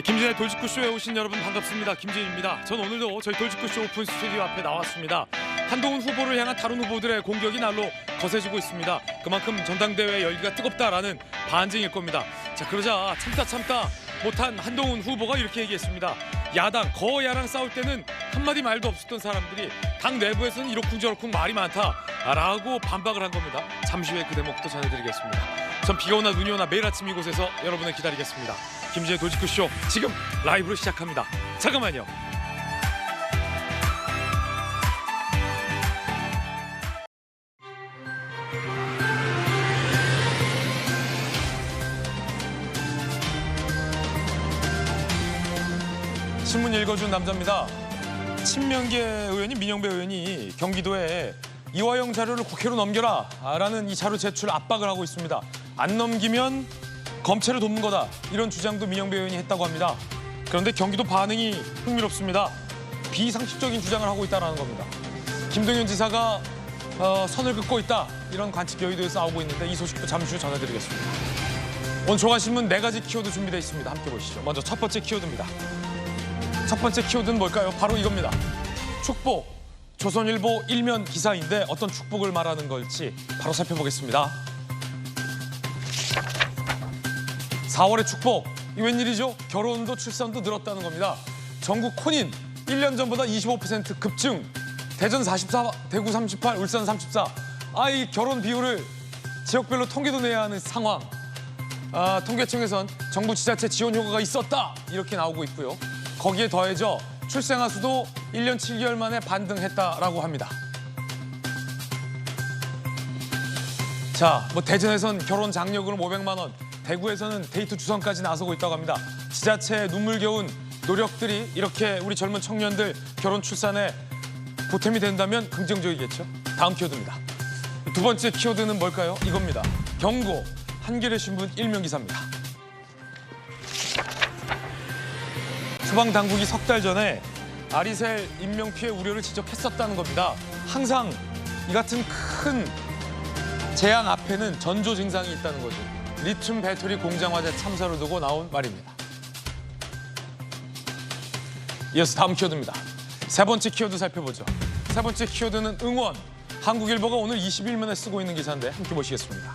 김진의 돌직구쇼에 오신 여러분 반갑습니다. 김진입니다. 전 오늘도 저희 돌직구쇼 오픈 스튜디오 앞에 나왔습니다. 한동훈 후보를 향한 다른 후보들의 공격이 날로 거세지고 있습니다. 그만큼 전당대회 열기가 뜨겁다라는 반증일 겁니다. 자, 그러자 참다 못한 한동훈 후보가 이렇게 얘기했습니다. 야당, 거야랑 싸울 때는 한마디 말도 없었던 사람들이 당 내부에서는 이러쿵저러쿵 말이 많다라고 반박을 한 겁니다. 잠시 후에 그 대목도 전해드리겠습니다. 전 비가 오나 눈이 오나 매일 아침 이곳에서 여러분을 기다리겠습니다. 김진의 돌직구쇼 지금 라이브로 시작합니다. 잠깐만요. 신문 읽어준 남자입니다. 친명계 의원이 민영배 의원이 경기도에 이화영 자료를 국회로 넘겨라 라는 이 자료 제출 압박을 하고 있습니다. 안 넘기면 검찰을 돕는 거다. 이런 주장도 민영배 의원이 했다고 합니다. 그런데 경기도 반응이 흥미롭습니다. 비상식적인 주장을 하고 있다는 겁니다. 김동연 지사가 선을 긋고 있다. 이런 관측 여의도에서 나오고 있는데 이 소식도 잠시 후 전해드리겠습니다. 오늘 조간신문 4가지 키워드 준비되어 있습니다. 함께 보시죠. 먼저 첫 번째 키워드입니다. 첫 번째 키워드는 뭘까요? 바로 이겁니다. 축복. 조선일보 일면 기사인데 어떤 축복을 말하는 걸지 바로 살펴보겠습니다. 4월의 축복. 이 웬일이죠? 결혼도 출산도 늘었다는 겁니다. 전국 혼인 1년 전보다 25% 급증. 대전 44, 대구 38, 울산 34. 이 결혼 비율을 지역별로 통계도 내야 하는 상황. 통계청에선 정부 지자체 지원 효과가 있었다. 이렇게 나오고 있고요. 거기에 더해져 출생아 수도 1년 7개월 만에 반등했다라고 합니다. 자, 대전에선 결혼 장려금 500만 원, 대구에서는 데이트 주선까지 나서고 있다고 합니다. 지자체의 눈물겨운 노력들이 이렇게 우리 젊은 청년들 결혼 출산에 보탬이 된다면 긍정적이겠죠. 다음 키워드입니다. 두 번째 키워드는 뭘까요? 이겁니다. 경고, 한겨레 신문 일면 기사입니다. 소방당국이 석 달 전에 아리셀 인명피해 우려를 지적했었다는 겁니다. 항상 이 같은 큰 재앙 앞에는 전조 증상이 있다는 거죠. 리튬 배터리 공장 화재 참사를 두고 나온 말입니다. 이어서 다음 키워드입니다. 세 번째 키워드 살펴보죠. 세 번째 키워드는 응원. 한국일보가 오늘 21면에 쓰고 있는 기사인데 함께 보시겠습니다.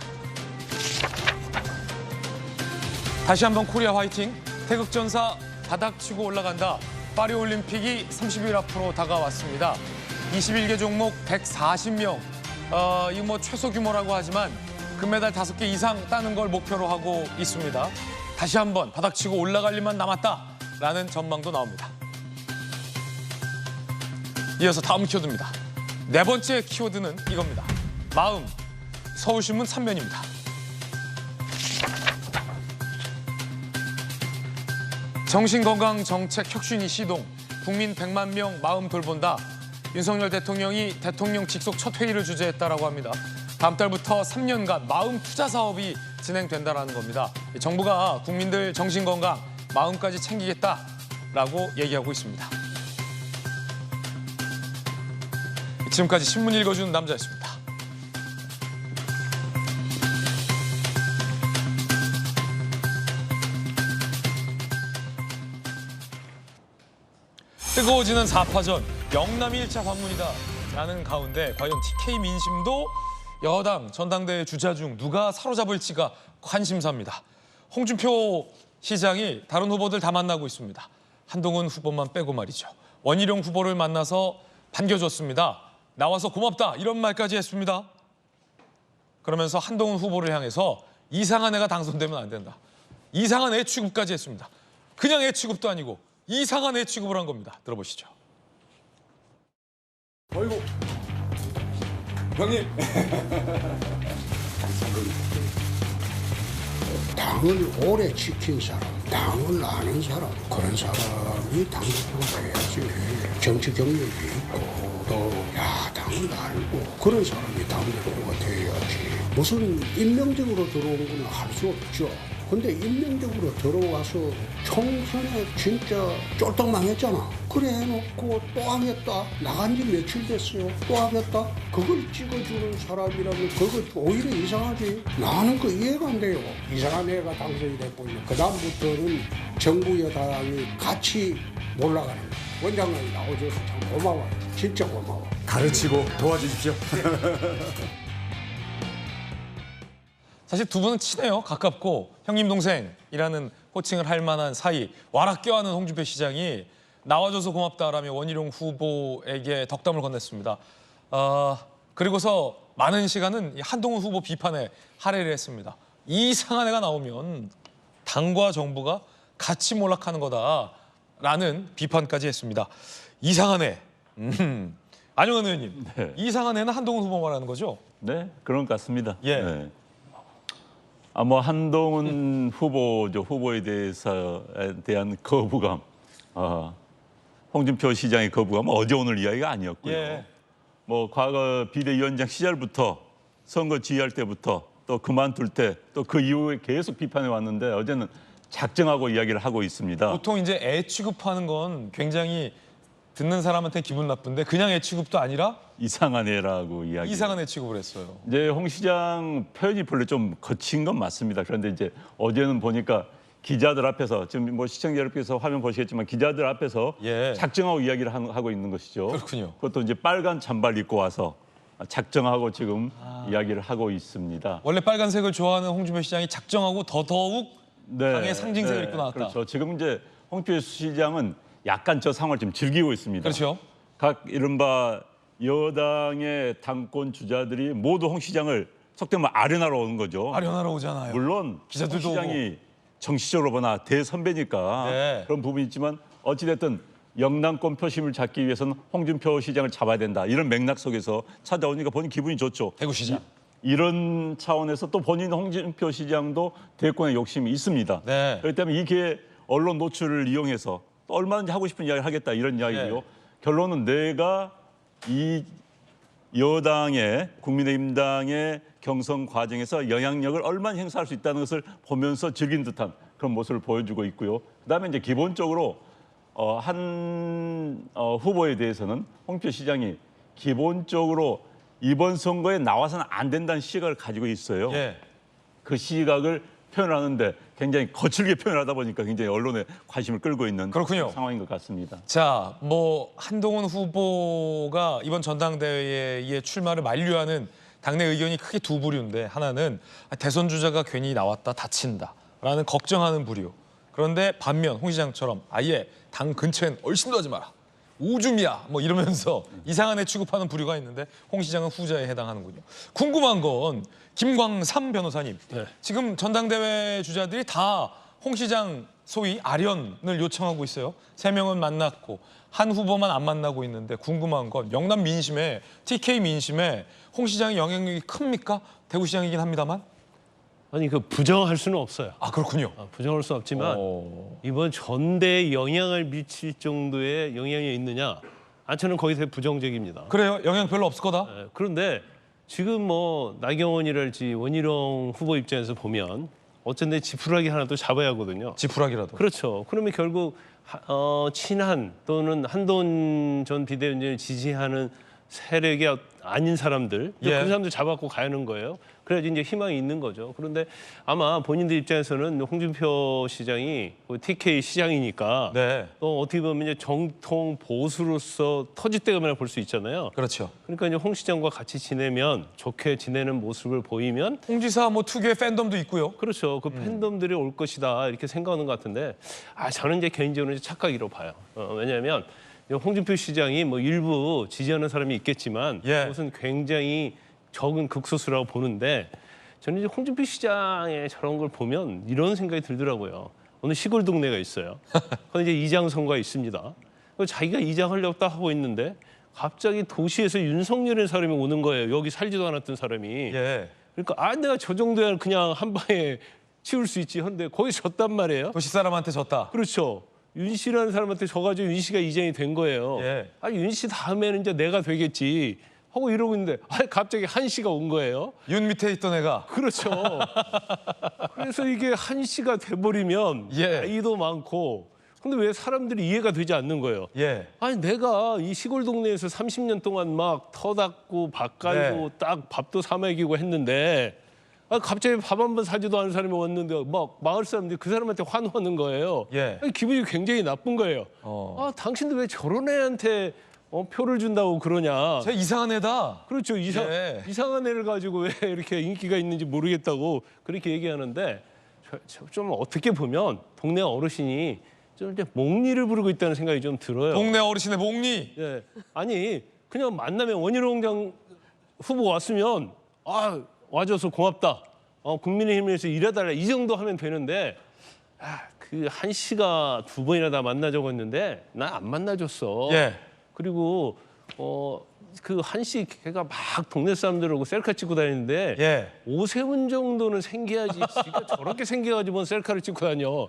다시 한번 코리아 화이팅. 태극전사 바닥치고 올라간다. 파리올림픽이 30일 앞으로 다가왔습니다. 21개 종목 140명. 이거 최소 규모라고 하지만 금메달 5개 이상 따는 걸 목표로 하고 있습니다. 다시 한번 바닥치고 올라갈 일만 남았다라는 전망도 나옵니다. 이어서 다음 키워드입니다. 네 번째 키워드는 이겁니다. 마음. 서울신문 3면입니다. 정신건강정책 혁신이 시동. 국민 100만 명 마음 돌본다. 윤석열 대통령이 대통령 직속 첫 회의를 주재했다라고 합니다. 다음 달부터 3년간 마음 투자 사업이 진행된다라는 겁니다. 정부가 국민들 정신건강, 마음까지 챙기겠다라고 얘기하고 있습니다. 지금까지 신문 읽어주는 남자였습니다. 뜨거워지는 4파전, 영남이 1차 방문이다라는 가운데 과연 TK 민심도 여당 전당대회 주자 중 누가 사로잡을지가 관심사입니다. 홍준표 시장이 다른 후보들 다 만나고 있습니다. 한동훈 후보만 빼고 말이죠. 원희룡 후보를 만나서 반겨줬습니다. 나와서 고맙다 이런 말까지 했습니다. 그러면서 한동훈 후보를 향해서 이상한 애가 당선되면 안 된다. 이상한 애 취급까지 했습니다. 그냥 애 취급도 아니고 이상한 애 취급을 한 겁니다. 들어보시죠. 어이구, 형님. 당을 오래 지킨 사람, 당을 아는 사람, 그런 사람이 당대표가 돼야지. 정치 경력이 있고 또 야당을 알고 그런 사람이 당대표가 돼야지. 무슨 임명적으로 들어온 건 할 수 없죠. 근데 임명적으로 들어와서 총선에 진짜 쫄딱 망했잖아. 그래 해놓고 또 하겠다. 나간 지 며칠 됐어요. 또 하겠다. 그걸 찍어주는 사람이라면 그거 오히려 이상하지. 나는 그 이해가 안 돼요. 이상한 애가 당선이 됐고 그 다음부터는 정부 여당이 같이 올라가는 거예요. 원장님이 나오셔서 참 고마워요. 진짜 고마워. 가르치고 도와주십시오. 사실 두 분은 친해요. 가깝고 형님 동생이라는 호칭을 할 만한 사이. 와라 껴안은 홍준표 시장이 나와줘서 고맙다라며 원희룡 후보에게 덕담을 건넸습니다. 그리고서 많은 시간은 이 한동훈 후보 비판에 할애를 했습니다. 이상한 애가 나오면 당과 정부가 같이 몰락하는 거다라는 비판까지 했습니다. 이상한 애. 안용환 의원님, 네. 이상한 애는 한동훈 후보 말하는 거죠? 네, 그런 것 같습니다. 예. 네. 뭐 한동훈 후보에 대한 거부감, 홍준표 시장의 거부감은 어제 오늘 이야기가 아니었고요. 예. 뭐 과거 비대위원장 시절부터 선거 지휘할 때부터 또 그만둘 때 또 그 이후에 계속 비판해 왔는데 어제는 작정하고 이야기를 하고 있습니다. 보통 이제 애 취급하는 건 굉장히 듣는 사람한테 기분 나쁜데 그냥 애 취급도 아니라 이상한 애라고 이야기. 이상한 애 취급을 했어요. 이제 홍 시장 표현이 별로 좀 거친 건 맞습니다. 그런데 이제 어제는 보니까 기자들 앞에서 지금 뭐 시청자 여러분께서 화면 보시겠지만 기자들 앞에서 예. 작정하고 이야기를 하고 있는 것이죠. 그렇군요. 그것도 이제 빨간 잠바를 입고 와서 작정하고 지금 이야기를 하고 있습니다. 원래 빨간색을 좋아하는 홍준표 시장이 작정하고 더더욱 당의 상징색을 입고 나왔다. 그렇죠. 지금 이제 홍준표 시장은 약간 저 상황을 좀 즐기고 있습니다. 그렇죠. 각 이른바 여당의 당권 주자들이 모두 홍 시장을 속된 말 아련하러 오는 거죠. 아련하러 오잖아요. 물론 기자들도 홍 시장이 정치적으로 보나 대선배니까 네. 그런 부분이 있지만 어찌됐든 영남권 표심을 잡기 위해서는 홍준표 시장을 잡아야 된다. 이런 맥락 속에서 찾아오니까 본인 기분이 좋죠. 대구시장. 이런 차원에서 또 본인 홍준표 시장도 대권에 욕심이 있습니다. 네. 그렇기 때문에 이게 언론 노출을 이용해서 또 얼마든지 하고 싶은 이야기를 하겠다 이런 이야기고요. 네. 결론은 내가 이 여당의 국민의힘당의 경선 과정에서 영향력을 얼마나 행사할 수 있다는 것을 보면서 즐긴 듯한 그런 모습을 보여주고 있고요. 그다음에 이제 기본적으로 한 후보에 대해서는 홍준표 시장이 기본적으로 이번 선거에 나와서는 안 된다는 시각을 가지고 있어요. 예. 그 시각을 표현하는데 굉장히 거칠게 표현하다 보니까 굉장히 언론에 관심을 끌고 있는 그렇군요. 상황인 것 같습니다. 자, 뭐 한동훈 후보가 이번 전당대회에 출마를 만류하는 당내 의견이 크게 두 부류인데 하나는 대선 주자가 괜히 나왔다 다친다라는 걱정하는 부류. 그런데 반면 홍 시장처럼 아예 당 근처엔 얼씬도 하지 마라. 오줌이야 뭐 이러면서 이상한 애 취급하는 부류가 있는데 홍 시장은 후자에 해당하는군요. 궁금한 건 김광삼 변호사님. 네. 지금 전당대회 주자들이 다 홍 시장 소위 아련을 요청하고 있어요. 3명은 만났고 한 후보만 안 만나고 있는데 궁금한 건 영남 민심에 TK 민심에 홍 시장의 영향력이 큽니까? 대구시장이긴 합니다만. 아니 그 부정할 수는 없어요. 아 그렇군요. 부정할 수 없지만 이번 전대에 영향을 미칠 정도의 영향이 있느냐? 저는 거의 대해 부정적입니다. 그래요? 영향 별로 없을 거다? 그런데 지금 뭐 나경원이랄지 원희룡 후보 입장에서 보면 어쩐데 지푸라기 하나 또 잡아야 하거든요. 지푸라기라도. 그렇죠. 그러면 결국 친한 또는 한동훈 전 비대위원장을 지지하는 세력이 아닌 사람들, 예. 그 사람들 잡아갖고 가는 거예요. 그래야지 이제 희망이 있는 거죠. 그런데 아마 본인들 입장에서는 홍준표 시장이 TK 시장이니까 네. 또 어떻게 보면 이제 정통 보수로서 터줏대감이라 볼 수 있잖아요. 그렇죠. 그러니까 이제 홍 시장과 같이 지내면 좋게 지내는 모습을 보이면 홍 지사 뭐 특유의 팬덤도 있고요. 그렇죠. 그 팬덤들이 올 것이다 이렇게 생각하는 것 같은데 저는 이제 개인적으로 이제 착각이라고 봐요. 왜냐하면 홍준표 시장이 뭐 일부 지지하는 사람이 있겠지만 예. 그것은 굉장히 적은 극소수라고 보는데 저는 이제 홍준표 시장의 저런 걸 보면 이런 생각이 들더라고요. 어느 시골 동네가 있어요. 거기 이제 이장 선거가 있습니다. 자기가 이장하려고 딱 하고 있는데 갑자기 도시에서 윤석열이라는 사람이 오는 거예요. 여기 살지도 않았던 사람이. 예. 그러니까 내가 저 정도야 그냥 한 방에 치울 수 있지. 근데 거기 졌단 말이에요. 도시 사람한테 졌다. 그렇죠. 윤 씨라는 사람한테 져가지고 윤 씨가 이장이 된 거예요. 예. 윤 씨 다음에는 이제 내가 되겠지 하고 이러고 있는데 갑자기 한 씨가 온 거예요. 윤 밑에 있던 애가. 그렇죠. 그래서 이게 한 씨가 돼버리면 예. 나이도 많고 근데 왜 사람들이 이해가 되지 않는 거예요. 예. 내가 이 시골 동네에서 30년 동안 막 터 닦고 밥 갈고 네. 딱 밥도 사 먹이고 했는데 갑자기 밥 한 번 사지도 않은 사람이 왔는데 막 마을 사람들이 그 사람한테 환호하는 거예요. 예. 기분이 굉장히 나쁜 거예요. 당신들 왜 저런 애한테 표를 준다고 그러냐. 제 이상한 애다. 그렇죠. 예. 이상한 애를 가지고 왜 이렇게 인기가 있는지 모르겠다고 그렇게 얘기하는데 좀 어떻게 보면 동네 어르신이 좀 이제 몽리를 부르고 있다는 생각이 좀 들어요. 동네 어르신의 목리. 예. 아니 그냥 만나면 원희룡 장 후보 왔으면 와줘서 고맙다. 국민의힘에서 일해달라 이 정도 하면 되는데 그 한 씨가 2번이나 다 만나자고 했는데 나 안 만나줬어. 예. 그리고 그 한 씨 걔가 막 동네 사람들하고 셀카 찍고 다니는데 예. 오세훈 정도는 생겨야지. 지가 저렇게 생겨가지고 뭔 셀카를 찍고 다녀.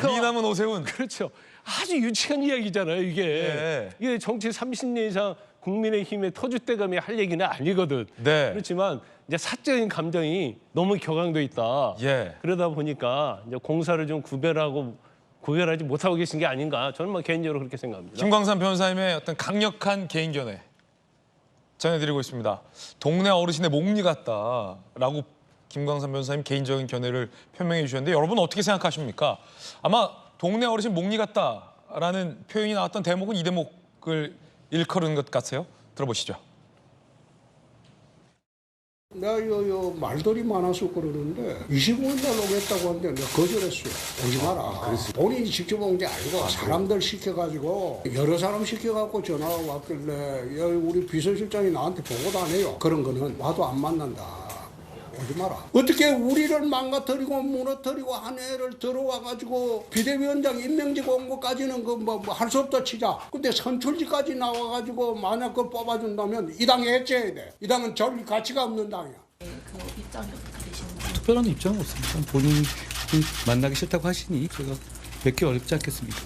미남은 오세훈. 그렇죠. 아주 유치한 이야기잖아요, 이게. 예. 이게 정치 30년 이상 국민의힘의 터줏대감이 할 얘기는 아니거든. 네. 그렇지만 이제 사적인 감정이 너무 격앙돼 있다. 예. 그러다 보니까 이제 공사를 좀 구별하지 못하고 계신 게 아닌가. 저는 뭐 개인적으로 그렇게 생각합니다. 김광삼 변호사님의 어떤 강력한 개인 견해 전해드리고 있습니다. 동네 어르신의 목리 같다라고 김광삼 변호사님 개인적인 견해를 표명해 주셨는데 여러분 어떻게 생각하십니까? 아마 동네 어르신 목리 같다라는 표현이 나왔던 대목은 이 대목을 일컬은 것 같아요. 들어보시죠. 내가 말들이 많아서 그러는데 25일 날 오겠다고 하는데 내가 거절했어요. 오지 마라. 본인이 직접 온 게 아니고 사람들 시켜가지고 여러 사람 시켜갖고 전화가 왔길래 야, 우리 비서실장이 나한테 보고도 안 해요. 그런 거는 와도 안 만난다. 오지 마라. 어떻게 우리를 망가뜨리고 무너뜨리고 한 애를 들어와가지고 비대위원장 임명직 온 것까지는 뭐 할 수 없다 치자. 근데 선출직까지 나와가지고 만약 그걸 뽑아준다면 이 당에 해체해야 돼. 이 당은 전리 가치가 없는 당이야. 그 입장이 어떻게 되시는지. 특별한 입장은 없습니다. 본인이 만나기 싫다고 하시니 제가 뵙기 어렵지 않겠습니까?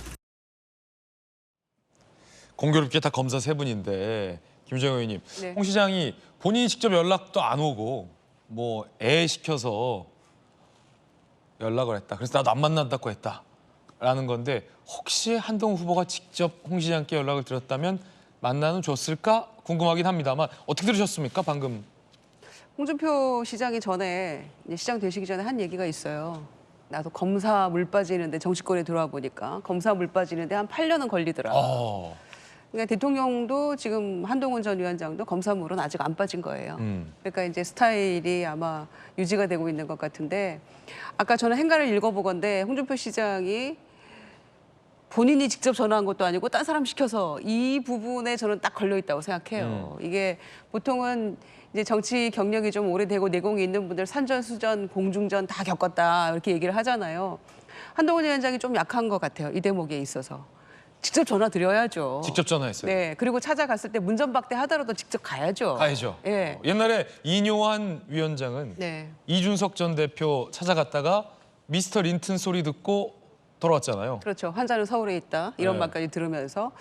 공교롭게 다 검사 3분인데 김정은 의원님, 네. 홍 시장이 본인이 직접 연락도 안 오고 뭐 애 시켜서 연락을 했다. 그래서 나도 안 만난다고 했다라는 건데 혹시 한동훈 후보가 직접 홍 시장께 연락을 드렸다면 만나는 줬을까 궁금하긴 합니다만 어떻게 들으셨습니까 방금? 홍준표 시장이 전에 이제 시장 되시기 전에 한 얘기가 있어요. 나도 검사 물 빠지는데 정치권에 들어와 보니까 검사 물 빠지는데 한 8년은 걸리더라. 그러니까 대통령도 지금 한동훈 전 위원장도 검사물은 아직 안 빠진 거예요. 그러니까 이제 스타일이 아마 유지가 되고 있는 것 같은데 아까 저는 행간을 읽어보건데 홍준표 시장이 본인이 직접 전화한 것도 아니고 딴 사람 시켜서 이 부분에 저는 딱 걸려 있다고 생각해요. 이게 보통은 이제 정치 경력이 좀 오래되고 내공이 있는 분들 산전수전, 공중전 다 겪었다 이렇게 얘기를 하잖아요. 한동훈 위원장이 좀 약한 것 같아요. 이 대목에 있어서. 직접 전화 드려야죠. 직접 전화했어요. 네, 그리고 찾아갔을 때 문전박대 하더라도 직접 가야죠. 가야죠. 예. 옛날에 이뇨한 위원장은 네. 이준석 전 대표 찾아갔다가 미스터 린튼 소리 듣고 돌아왔잖아요. 그렇죠. 환자는 서울에 있다. 이런 네. 말까지 들으면서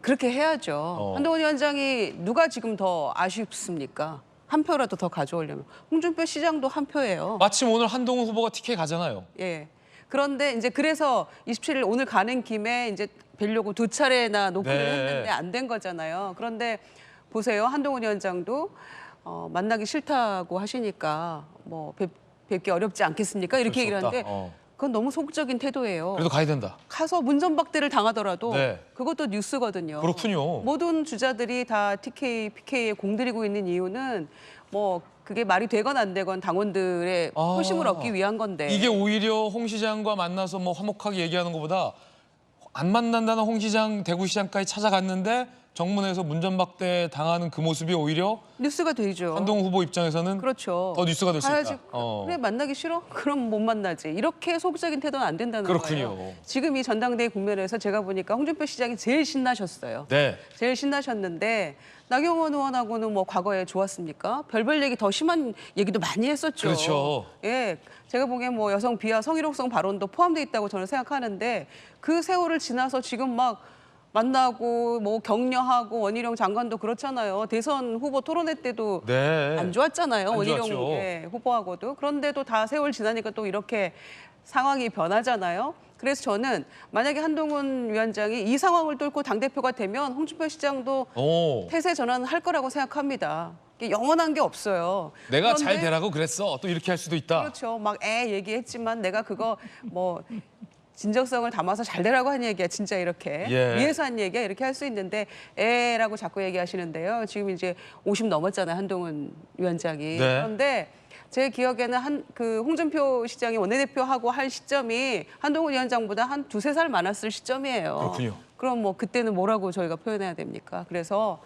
그렇게 해야죠. 한동훈 위원장이 누가 지금 더 아쉽습니까? 한 표라도 더 가져오려면. 홍준표 시장도 한 표예요. 마침 오늘 한동훈 후보가 티켓 가잖아요. 예. 그런데 이제 그래서 27일 오늘 가는 김에 이제 뵈려고 2차례나 노크를 네. 했는데 안 된 거잖아요. 그런데 보세요. 한동훈 위원장도 만나기 싫다고 하시니까 뭐 뵙기 어렵지 않겠습니까? 이렇게 얘기를 없다. 하는데 그건 너무 소극적인 태도예요. 그래도 가야 된다. 가서 문전박대를 당하더라도 네. 그것도 뉴스거든요. 그렇군요. 모든 주자들이 다 TK, PK에 공들이고 있는 이유는 뭐 그게 말이 되건 안 되건 당원들의 호심을 얻기 위한 건데. 이게 오히려 홍 시장과 만나서 뭐 화목하게 얘기하는 것보다 안 만난다는 홍 시장, 대구시장까지 찾아갔는데 정문에서 문전박대 당하는 그 모습이 오히려 뉴스가 되죠. 한동훈 후보 입장에서는 그렇죠. 더 뉴스가 될 수 가야지. 있다. 그래 만나기 싫어? 그럼 못 만나지. 이렇게 소극적인 태도는 안 된다는 그렇군요. 거예요. 지금 이 전당대회 국면에서 제가 보니까 홍준표 시장이 제일 신나셨어요. 네. 제일 신나셨는데 나경원 의원하고는 뭐 과거에 좋았습니까? 별별 얘기 더 심한 얘기도 많이 했었죠. 그렇죠. 예, 제가 보기엔 뭐 여성 비하 성희롱성 발언도 포함돼 있다고 저는 생각하는데 그 세월을 지나서 지금 막 만나고 뭐 격려하고 원희룡 장관도 그렇잖아요. 대선 후보 토론회 때도 네. 안 좋았잖아요. 안 원희룡 좋았죠. 후보하고도. 그런데도 다 세월 지나니까 또 이렇게 상황이 변하잖아요. 그래서 저는 만약에 한동훈 위원장이 이 상황을 뚫고 당대표가 되면 홍준표 시장도 오. 태세 전환할 거라고 생각합니다. 이게 영원한 게 없어요. 내가 잘 그런데 되라고 그랬어. 또 이렇게 할 수도 있다. 그렇죠. 막 얘기했지만 내가 그거 뭐 진정성을 담아서 잘 되라고 한 얘기야. 진짜 이렇게 예. 위해서 한 얘기야. 이렇게 할 수 있는데 애라고 자꾸 얘기하시는데요. 지금 이제 50 넘었잖아요. 한동훈 위원장이. 네. 그런데 제 기억에는 그 홍준표 시장이 원내대표하고 할 시점이 한동훈 위원장보다 한 2~3살 많았을 시점이에요. 그렇군요. 그럼 뭐 그때는 뭐라고 저희가 표현해야 됩니까? 그래서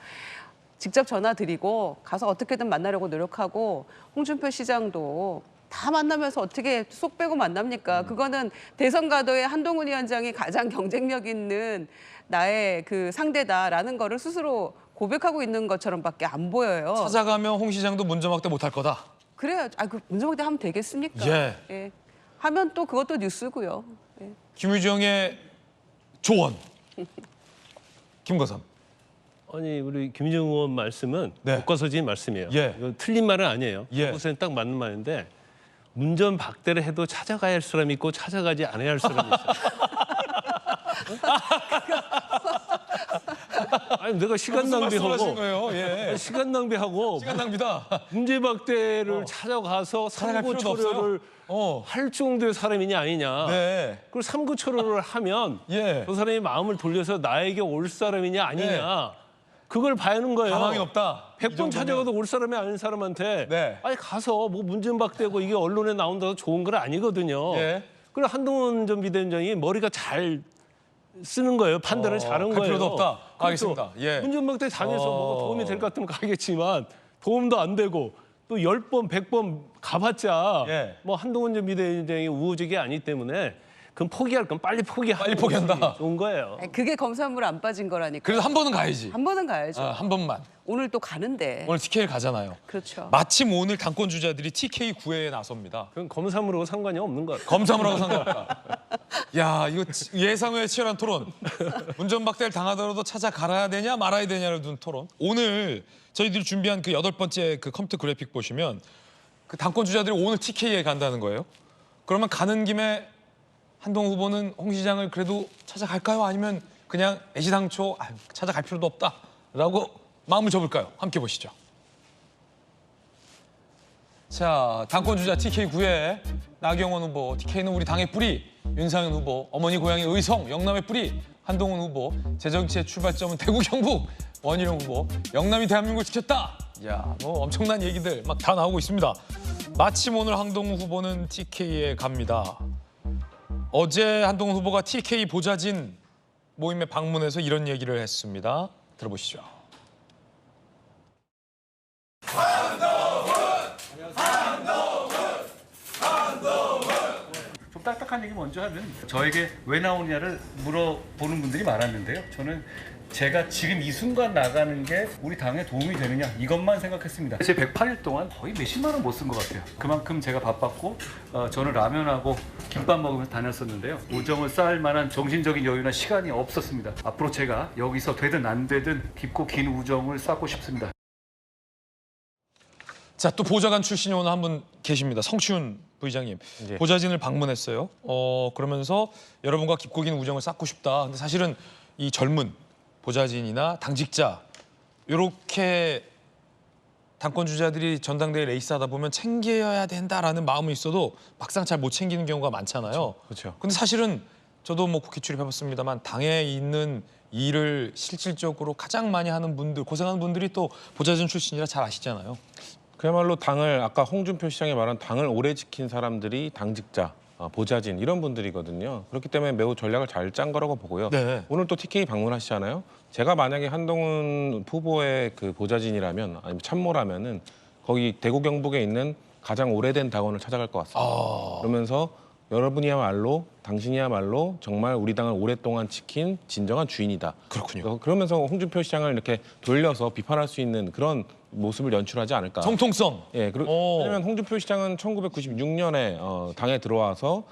직접 전화 드리고 가서 어떻게든 만나려고 노력하고 홍준표 시장도 다 만나면서 어떻게 속 빼고 만납니까? 그거는 대선 가도에 한동훈 위원장이 가장 경쟁력 있는 나의 그 상대다라는 거를 스스로 고백하고 있는 것처럼밖에 안 보여요. 찾아가면 홍 시장도 문전박대 못할 거다. 그래요. 그 문정대 하면 되겠습니까? 예. 하면 또 그것도 뉴스고요. 예. 김유정의 조언. 김거삼. 아니 우리 김정은 의원 말씀은 네. 교과서적인 말씀이에요. 예. 이거 틀린 말은 아니에요. 예. 그것은 딱 맞는 말인데 문전박대를 해도 찾아가야 할 사람이 있고 찾아가지 않아야 할 사람이 있어요. 아니 내가 시간 무슨 말씀하신 낭비하고 거예요? 예. 시간 낭비하고 시간 낭비다. 문제박대를 찾아가서 찾아갈 삼구 필요도 초려를 할 정도의 사람이냐 아니냐. 네. 그리고 삼구 초려를 하면 예. 그 사람이 마음을 돌려서 나에게 올 사람이냐 아니냐. 그걸 봐야 하는 거예요. 가망이 없다. 이 100번 정도면. 찾아가도 올 사람이 아닌 사람한테 네. 아니 가서 뭐 문전박대고 이게 언론에 나온다고 좋은 건 아니거든요. 예. 그리고 한동훈 전 비대위원장이 머리가 잘 쓰는 거예요. 판단을 잘한 갈 거예요. 필요도 없다. 그렇죠. 알겠습니다. 예. 문전박대 다녀서 뭐가 도움이 될 것 같으면 가겠지만 도움도 안 되고 또 10번, 100번 가봤자 예. 뭐 한동훈 전 비대위원장이 우호적이 아니기 때문에 그럼 포기할 건 빨리 포기하고 빨리 포기한다. 좋은 거예요. 아니, 그게 검사물 안 빠진 거라니까. 그래도 한 번은 가야지. 한 번은 가야죠. 한 번만. 오늘 또 가는데. 오늘 TK를 가잖아요. 그렇죠. 마침 오늘 당권 주자들이 TK 구회에 나섭니다. 그건 검사물하고 상관이 없는 것 같아요. 검사물하고 상관없다. 야, 이거 예상외 치열한 토론. 운전박대를 당하더라도 찾아가야 되냐 말아야 되냐를 둔 토론. 오늘 저희들이 준비한 그 8번째 그 컴퓨터 그래픽 보시면 그 당권 주자들이 오늘 TK에 간다는 거예요. 그러면 가는 김에 한동훈 후보는 홍 시장을 그래도 찾아갈까요? 아니면 그냥 애시당초 찾아갈 필요도 없다라고 마음을 접을까요? 함께 보시죠. 자, 당권 주자 TK 9회 나경원 후보, TK는 우리 당의 뿌리, 윤상현 후보, 어머니 고향의 의성, 영남의 뿌리, 한동훈 후보, 재정치의 출발점은 대구 경북, 원희룡 후보, 영남이 대한민국을 지켰다. 야, 뭐 엄청난 얘기들 막 다 나오고 있습니다. 마침 오늘 한동훈 후보는 TK에 갑니다. 어제 한동훈 후보가 TK 보좌진 모임에 방문해서 이런 얘기를 했습니다. 들어보시죠. 좀 딱딱한 얘기 먼저 하면 저에게 왜 나오냐를 물어보는 분들이 많았는데요. 저는 제가 지금 이 순간 나가는 게 우리 당에 도움이 되느냐 이것만 생각했습니다. 제 108일 동안 거의 몇십만 원 못 쓴 것 같아요. 그만큼 제가 바빴고 저는 라면하고 김밥 먹으면서 다녔었는데요. 우정을 쌓을 만한 정신적인 여유나 시간이 없었습니다. 앞으로 제가 여기서 되든 안 되든 깊고 긴 우정을 쌓고 싶습니다. 자, 또 보좌관 출신이 오늘 한 분 계십니다. 성치훈 부의장님. 보좌진을 방문했어요. 그러면서 여러분과 깊고 긴 우정을 쌓고 싶다. 근데 사실은 이 젊은 보좌진이나 당직자 이렇게 당권 주자들이 전당대회 레이스하다 보면 챙겨야 된다라는 마음은 있어도 막상 잘 못 챙기는 경우가 많잖아요. 그렇죠. 근데 사실은 저도 뭐 국회 출입해봤습니다만 당에 있는 일을 실질적으로 가장 많이 하는 분들, 고생하는 분들이 또 보좌진 출신이라 잘 아시잖아요. 그야말로 당을 아까 홍준표 시장이 말한 당을 오래 지킨 사람들이 당직자, 보좌진 이런 분들이거든요. 그렇기 때문에 매우 전략을 잘 짠 거라고 보고요. 네. 오늘 또 TK 방문하시잖아요. 제가 만약에 한동훈 후보의 그 보좌진이라면 아니면 참모라면은 거기 대구 경북에 있는 가장 오래된 당원을 찾아갈 것 같습니다. 그러면서 여러분이야말로 당신이야말로 정말 우리 당을 오랫동안 지킨 진정한 주인이다. 그렇군요. 그러면서 홍준표 시장을 이렇게 돌려서 비판할 수 있는 그런 모습을 연출하지 않을까. 정통성. 예, 왜냐면 홍준표 시장은 1996년에 당에 들어와서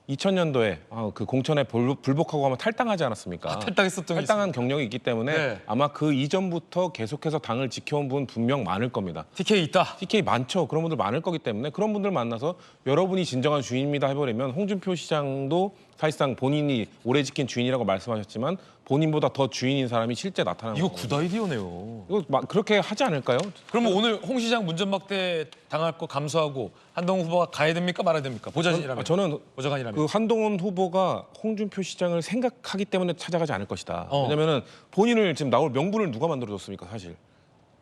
2000년도에 그 공천에 불복하고 하면 탈당하지 않았습니까? 탈당했었던 게 탈당한 경력이 있기 때문에 네. 아마 그 이전부터 계속해서 당을 지켜온 분 분명 많을 겁니다. TK 있다. TK 많죠. 그런 분들 많을 거기 때문에 그런 분들 만나서 여러분이 진정한 주인입니다 해버리면 홍준표 시장도 사실상 본인이 오래 지킨 주인이라고 말씀하셨지만 본인보다 더 주인인 사람이 실제 나타나는 이거 거거든요. 굿 아이디어네요. 이거 막 그렇게 하지 않을까요? 그러면 오늘 홍 시장 문전박대 당할 거 감수하고 한동훈 후보가 가야 됩니까 말아야 됩니까? 보좌진이라면. 저는 보좌관이라면. 그 한동훈 후보가 홍준표 시장을 생각하기 때문에 찾아가지 않을 것이다. 어. 왜냐면은 본인을 지금 나올 명분을 누가 만들어줬습니까, 사실?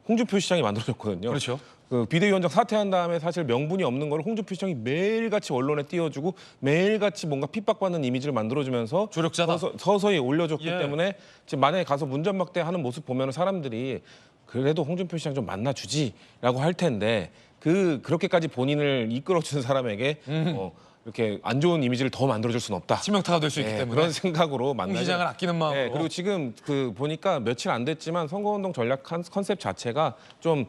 홍준표 시장이 만들어줬거든요. 그렇죠. 그 비대위원장 사퇴한 다음에 사실 명분이 없는 걸 홍준표 시장이 매일같이 언론에 띄워주고 매일같이 뭔가 핍박받는 이미지를 만들어주면서 조력자다. 서서히 올려줬기 예. 때문에 지금 만약에 가서 문전박대하는 모습 보면 사람들이 그래도 홍준표 시장 좀 만나주지라고 할 텐데 그렇게까지 본인을 이끌어준 사람에게 이렇게 안 좋은 이미지를 더 만들어줄 수는 없다. 치명타가 될 수 있기 예, 때문에. 그런 생각으로 홍 만나죠. 시장을 아끼는 마음으로. 네, 그리고 지금 그 보니까 며칠 안 됐지만 선거운동 전략 컨셉 자체가 좀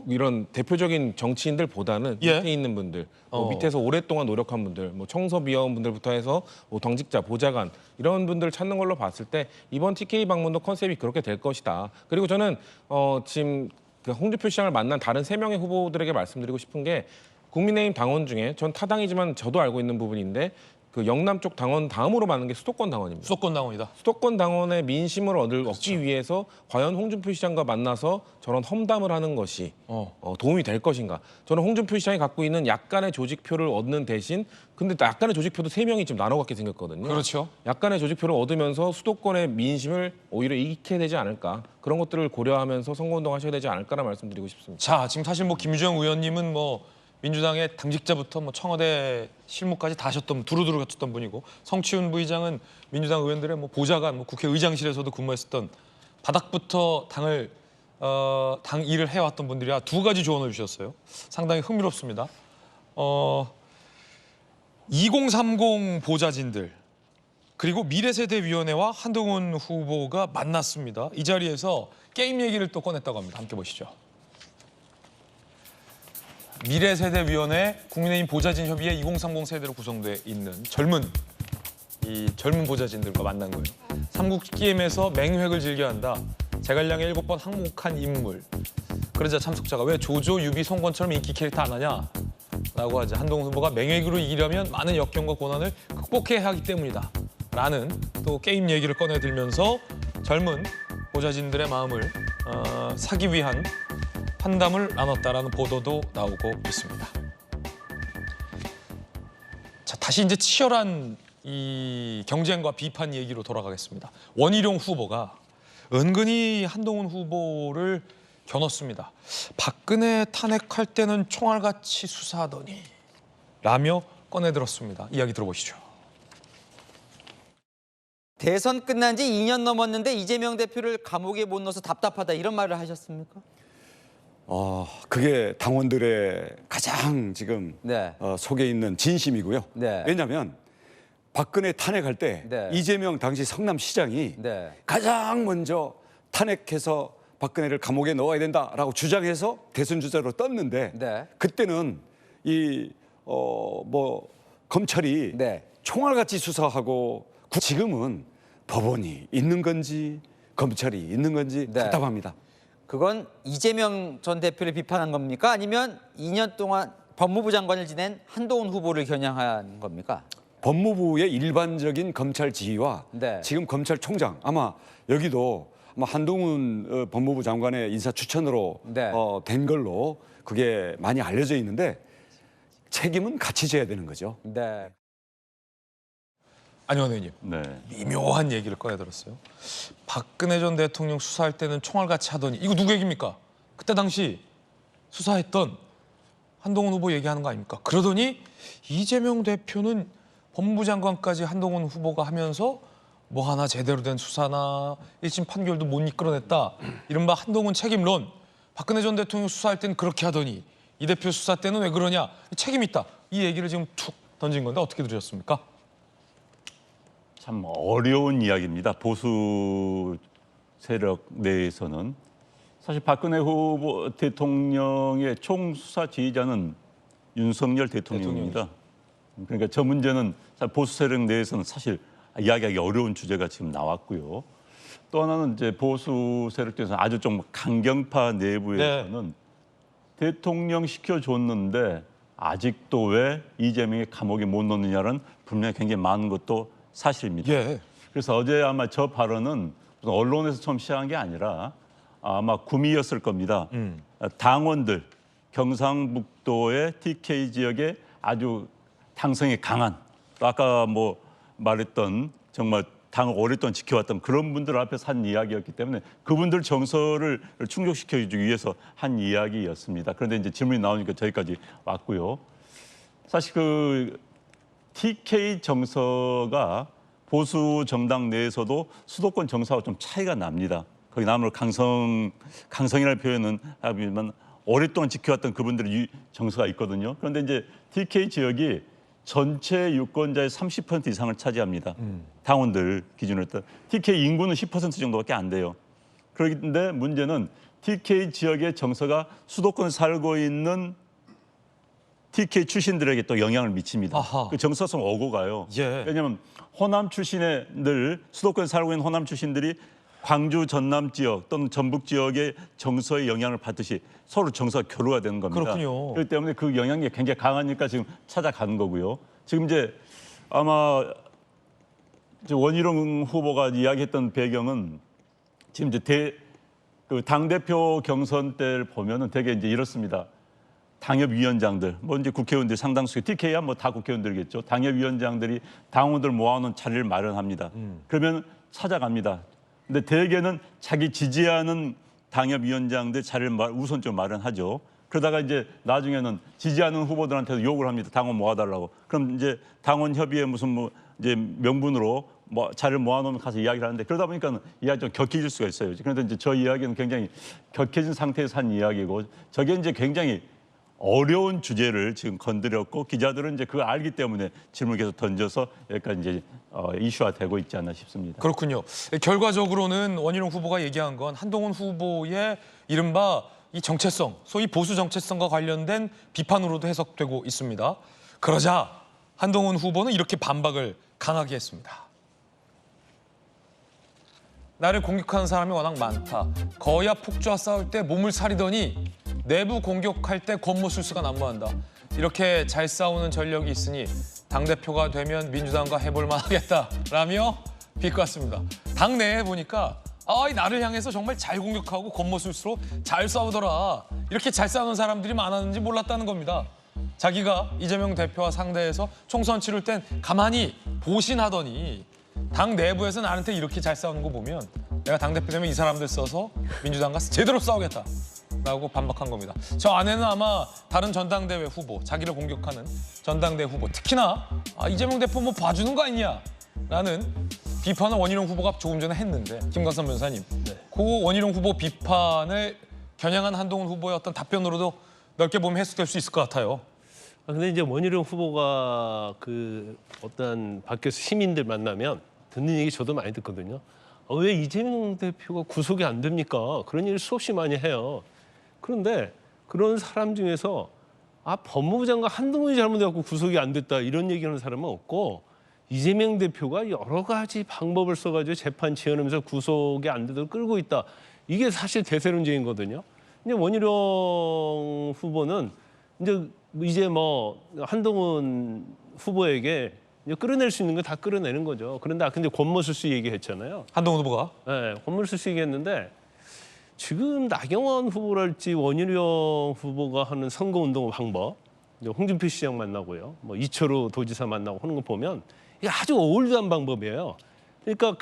이런 대표적인 정치인들보다는 예. 밑에 있는 분들, 밑에서 오랫동안 노력한 분들, 뭐 청소비원 분들부터 해서 뭐 당직자, 보좌관 이런 분들 찾는 걸로 봤을 때 이번 TK 방문도 컨셉이 그렇게 될 것이다. 그리고 저는 지금 그 홍준표 시장을 만난 다른 3명의 후보들에게 말씀드리고 싶은 게 국민의힘 당원 중에 전 타당이지만 저도 알고 있는 부분인데 그 영남 쪽 당원 다음으로 많은 게 수도권 당원입니다. 수도권 당원이다. 수도권 당원의 민심을 얻기 위해서 과연 홍준표 시장과 만나서 저런 험담을 하는 것이 도움이 될 것인가. 저는 홍준표 시장이 갖고 있는 약간의 조직표를 얻는 대신 근데 약간의 조직표도 3명이 지금 나눠 갖게 생겼거든요. 그렇죠. 약간의 조직표를 얻으면서 수도권의 민심을 오히려 이기게 되지 않을까. 그런 것들을 고려하면서 선거운동 하셔야 되지 않을까라는 말씀드리고 싶습니다. 자, 지금 사실 뭐 김주영 의원님은 뭐 민주당의 당직자부터 뭐 청와대 실무까지 다 하셨던 두루두루 갖췄던 분이고 성치훈 부의장은 민주당 의원들의 뭐 보좌관, 뭐 국회의장실에서도 근무했었던 바닥부터 당 일을 해왔던 분들이라 2가지 조언을 주셨어요. 상당히 흥미롭습니다. 2030 보좌진들 그리고 미래세대위원회와 한동훈 후보가 만났습니다. 이 자리에서 게임 얘기를 또 꺼냈다고 합니다. 함께 보시죠. 미래세대위원회 국민의힘 보좌진 협의회 2030 세대로 구성돼 있는 젊은 보좌진들과 만난 거예요. 삼국게임에서 맹획을 즐겨한다. 제갈량에 7번 항복한 인물. 그러자 참석자가 왜 조조, 유비, 송건처럼 인기 캐릭터 안 하냐? 라고 하자 한동훈 후보가 맹획으로 이기려면 많은 역경과 고난을 극복해야 하기 때문이다. 라는 또 게임 얘기를 꺼내들면서 젊은 보좌진들의 마음을 사기 위한 환담을 나눴다라는 보도도 나오고 있습니다. 자, 다시 이제 치열한 이 경쟁과 비판 얘기로 돌아가겠습니다. 원희룡 후보가 은근히 한동훈 후보를 겨눴습니다. 박근혜 탄핵할 때는 총알같이 수사하더니 라며 꺼내들었습니다. 이야기 들어보시죠. 대선 끝난 지 2년 넘었는데 이재명 대표를 감옥에 못 넣어서 답답하다 이런 말을 하셨습니까? 그게 당원들의 가장 지금 네. 속에 있는 진심이고요. 네. 왜냐하면 박근혜 탄핵할 때 네. 이재명 당시 성남시장이 네. 가장 먼저 탄핵해서 박근혜를 감옥에 넣어야 된다라고 주장해서 대선 주자로 떴는데 네. 그때는 검찰이 네. 총알같이 수사하고 지금은 법원이 있는 건지 검찰이 있는 건지 네. 답답합니다. 그건 이재명 전 대표를 비판한 겁니까? 아니면 2년 동안 법무부 장관을 지낸 한동훈 후보를 겨냥한 겁니까? 법무부의 일반적인 검찰 지휘와 네. 지금 검찰총장 아마 여기도 아마 한동훈 법무부 장관의 인사 추천으로 네. 된 걸로 그게 많이 알려져 있는데 책임은 같이 져야 되는 거죠. 네. 안녕하 의원님. 네. 미묘한 얘기를 꺼내들었어요. 박근혜 전 대통령 수사할 때는 총알같이 하더니 이거 누구 얘기입니까? 그때 당시 수사했던 한동훈 후보 얘기하는 거 아닙니까? 그러더니 이재명 대표는 법무부 장관까지 한동훈 후보가 하면서 뭐 하나 제대로 된 수사나 1심 판결도 못 이끌어냈다. 이른바 한동훈 책임론. 박근혜 전 대통령 수사할 때는 그렇게 하더니 이 대표 수사 때는 왜 그러냐. 책임 있다. 이 얘기를 지금 툭 던진 건데 어떻게 들으셨습니까? 참 어려운 이야기입니다. 보수 세력 내에서는 사실 박근혜 후보 대통령의 총수사 지휘자는 윤석열 대통령입니다. 그러니까 저 문제는 보수 세력 내에서는 사실 이야기하기 어려운 주제가 지금 나왔고요. 또 하나는 이제 보수 세력 중에서 아주 좀 강경파 내부에서는 대통령 시켜줬는데 아직도 왜 이재명이 감옥에 못 넣느냐는 분명히 굉장히 많은 것도 사실입니다. 예. 그래서 어제 아마 저 발언은 언론에서 처음 시작한 게 아니라 아마 구미였을 겁니다. 당원들, 경상북도의 TK 지역에 아주 당성이 강한, 아까 뭐 말했던 정말 당을 오랫동안 지켜왔던 그런 분들 앞에서 한 이야기였기 때문에 그분들 정서를 충족시켜주기 위해서 한 이야기였습니다. 그런데 이제 질문이 나오니까 저희까지 왔고요. 사실 그 TK 정서가 보수 정당 내에서도 수도권 정서하고 좀 차이가 납니다. 거기 나무로 강성이라는 표현은 하지만 오랫동안 지켜왔던 그분들의 정서가 있거든요. 그런데 이제 TK 지역이 전체 유권자의 30% 이상을 차지합니다. 당원들 기준으로 했다. TK 인구는 10% 정도밖에 안 돼요. 그런데 문제는 TK 지역의 정서가 수도권 살고 있는 TK 출신들에게 또 영향을 미칩니다. 아하. 그 정서성 오고 가요. 예. 왜냐하면 호남 출신의 늘 수도권에 살고 있는 호남 출신들이 광주 전남 지역 또는 전북 지역의 정서의 영향을 받듯이 서로 정서가 교류가 되는 겁니다. 그렇군요. 그렇기 때문에 그 영향이 굉장히 강하니까 지금 찾아가는 거고요. 지금 이제 아마 원희룡 후보가 이야기했던 배경은 지금 이제 그 당대표 경선 때를 보면은 되게 이제 이렇습니다. 당협위원장들, 뭐 이제 국회의원들 상당수, TK야 뭐 다 국회의원들이겠죠. 당협위원장들이 당원들 모아놓은 자리를 마련합니다. 그러면 찾아갑니다. 근데 대개는 자기 지지하는 당협위원장들 자리를 우선적으로 마련하죠. 그러다가 이제 나중에는 지지하는 후보들한테도 욕을 합니다. 당원 모아달라고. 그럼 이제 당원 협의회 무슨 뭐 이제 명분으로 뭐 자리를 모아놓으면 가서 이야기를 하는데 그러다 보니까 이야기 좀 격해질 수가 있어요. 그런데 이제 저 이야기는 굉장히 격해진 상태에서 한 이야기고 저게 이제 굉장히 어려운 주제를 지금 건드렸고 기자들은 이제 그거 알기 때문에 질문을 계속 던져서 여기까지 이제 이슈화 되고 있지 않나 싶습니다. 그렇군요. 결과적으로는 원희룡 후보가 얘기한 건 한동훈 후보의 이른바 이 정체성, 소위 보수 정체성과 관련된 비판으로도 해석되고 있습니다. 그러자 한동훈 후보는 이렇게 반박을 강하게 했습니다. 나를 공격하는 사람이 워낙 많다. 거야 폭주와 싸울 때 몸을 사리더니 내부 공격할 때 권모술수가 난무한다. 이렇게 잘 싸우는 전력이 있으니 당대표가 되면 민주당과 해볼 만하겠다라며 비꼬았습니다. 당내에 보니까 나를 향해서 정말 잘 공격하고 권모술수로 잘 싸우더라. 이렇게 잘 싸우는 사람들이 많았는지 몰랐다는 겁니다. 자기가 이재명 대표와 상대해서 총선 치를 땐 가만히 보신하더니 당 내부에서 나한테 이렇게 잘 싸우는 거 보면 내가 당대표 되면 이 사람들 써서 민주당과 제대로 싸우겠다라고 반박한 겁니다. 저 안에는 아마 다른 전당대회 후보, 자기를 공격하는 전당대회 후보, 특히나 이재명 대표 뭐 봐주는 거 아니냐라는 비판을 원희룡 후보가 조금 전에 했는데 김광선 변호사님, 그 원희룡 후보 비판을 겨냥한 한동훈 후보의 어떤 답변으로도 넓게 보면 해석될 수 있을 것 같아요. 근데 이제 원희룡 후보가 그 어떤 밖에서 시민들 만나면 듣는 얘기 저도 많이 듣거든요. 왜 이재명 대표가 구속이 안 됩니까? 그런 얘기를 수없이 많이 해요. 그런데 그런 사람 중에서 법무부 장관 한동훈이 잘못해갖고 구속이 안 됐다 이런 얘기하는 사람은 없고 이재명 대표가 여러 가지 방법을 써가지고 재판 지연하면서 구속이 안 되도록 끌고 있다. 이게 사실 대세론적이거든요. 근데 원희룡 후보는 이제 뭐 한동훈 후보에게 이제 끌어낼 수 있는 거 다 끌어내는 거죠. 그런데 근데 권모술수 얘기했잖아요. 한동훈 후보가? 네, 권모술수 얘기했는데 지금 나경원 후보랄지 원희룡 후보가 하는 선거운동 방법, 홍준표 시장 만나고요, 뭐 이철우 도지사 만나고 하는 거 보면 이게 아주 올드한 방법이에요. 그러니까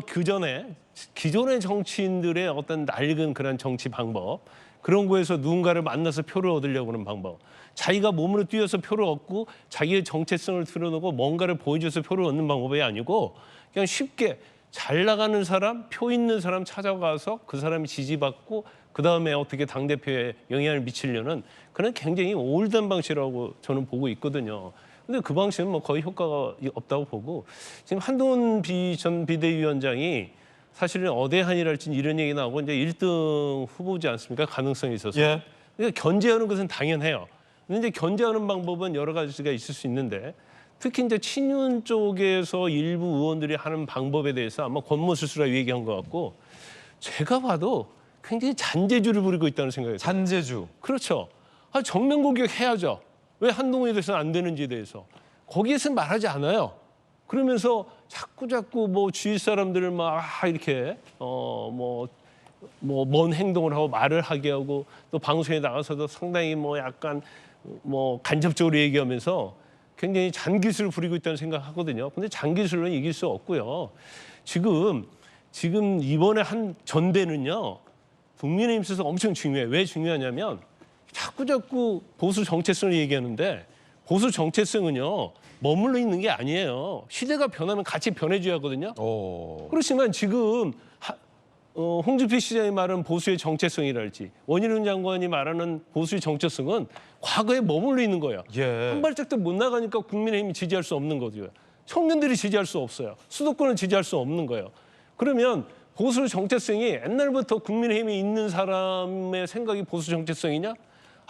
그전에 기존의 정치인들의 어떤 낡은 그런 정치 방법 그런 거에서 누군가를 만나서 표를 얻으려고 하는 방법, 자기가 몸으로 뛰어서 표를 얻고 자기의 정체성을 드러내고 뭔가를 보여줘서 표를 얻는 방법이 아니고 그냥 쉽게 잘 나가는 사람, 표 있는 사람 찾아가서 그 사람이 지지받고 그다음에 어떻게 당대표에 영향을 미치려는 그런 굉장히 올드한 방식이라고 저는 보고 있거든요. 근데 그 방식은 뭐 거의 효과가 없다고 보고 지금 한동훈 전 비대위원장이 사실은 어대한이랄지 이런 얘기 나오고 이제 1등 후보지 않습니까? 가능성이 있어서. 예. 그러니까 견제하는 것은 당연해요. 근데 이제 견제하는 방법은 여러 가지가 있을 수 있는데 특히 이제 친윤 쪽에서 일부 의원들이 하는 방법에 대해서 아마 권모술수라고 얘기한 것 같고 제가 봐도 굉장히 잔재주를 부리고 있다는 생각이 들어요. 잔재주. 그렇죠. 정면 공격해야죠. 왜 한동훈에 대해서는 안 되는지에 대해서. 거기에서는 말하지 않아요. 그러면서 자꾸 뭐 주위 사람들을 막 이렇게 먼 행동을 하고 말을 하게 하고 또 방송에 나가서도 상당히 뭐 약간 뭐 간접적으로 얘기하면서 굉장히 잔기술을 부리고 있다는 생각하거든요. 근데 잔기술은 이길 수 없고요. 지금 이번에 한 전대는요. 국민의힘 있어서 엄청 중요해요. 왜 중요하냐면 자꾸 보수 정체성을 얘기하는데 보수 정체성은요. 머물러 있는 게 아니에요. 시대가 변하면 같이 변해줘야 하거든요. 그렇지만 지금 홍준표 시장이 말하는 보수의 정체성이랄지 원희룡 장관이 말하는 보수의 정체성은 과거에 머물러 있는 거예요. 한 발짝도 못 나가니까 국민의힘이 지지할 수 없는 거죠. 청년들이 지지할 수 없어요. 수도권은 지지할 수 없는 거예요. 그러면 보수 정체성이 옛날부터 국민의힘에 있는 사람의 생각이 보수 정체성이냐?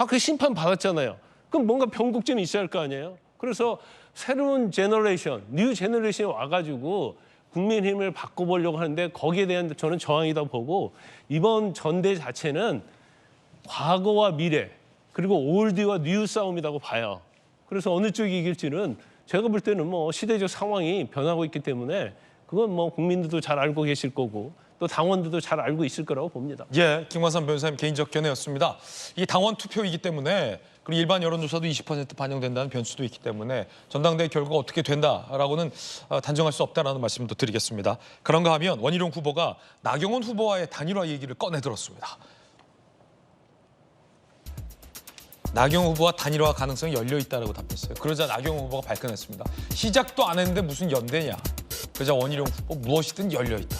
그 심판 받았잖아요. 그럼 뭔가 변곡점이 있어야 할 거 아니에요? 그래서 새로운 제너레이션, 뉴 제너레이션이 와가지고 국민의힘을 바꿔보려고 하는데 거기에 대한 저는 저항이다 보고 이번 전대 자체는 과거와 미래 그리고 올드와 뉴 싸움이라고 봐요. 그래서 어느 쪽이 이길지는 제가 볼 때는 뭐 시대적 상황이 변하고 있기 때문에 그건 뭐 국민들도 잘 알고 계실 거고 또 당원들도 잘 알고 있을 거라고 봅니다. 예, 김관삼 변호사님 개인적 견해였습니다. 이 당원 투표이기 때문에 그리고 일반 여론조사도 20% 반영된다는 변수도 있기 때문에 전당대회 결과가 어떻게 된다라고는 단정할 수 없다라는 말씀도 드리겠습니다. 그런가 하면 원희룡 후보가 나경원 후보와의 단일화 얘기를 꺼내들었습니다. 나경원 후보와 단일화 가능성이 열려 있다라고 답했어요. 그러자 나경원 후보가 발끈했습니다. 시작도 안 했는데 무슨 연대냐. 그러자 원희룡 후보 무엇이든 열려 있다.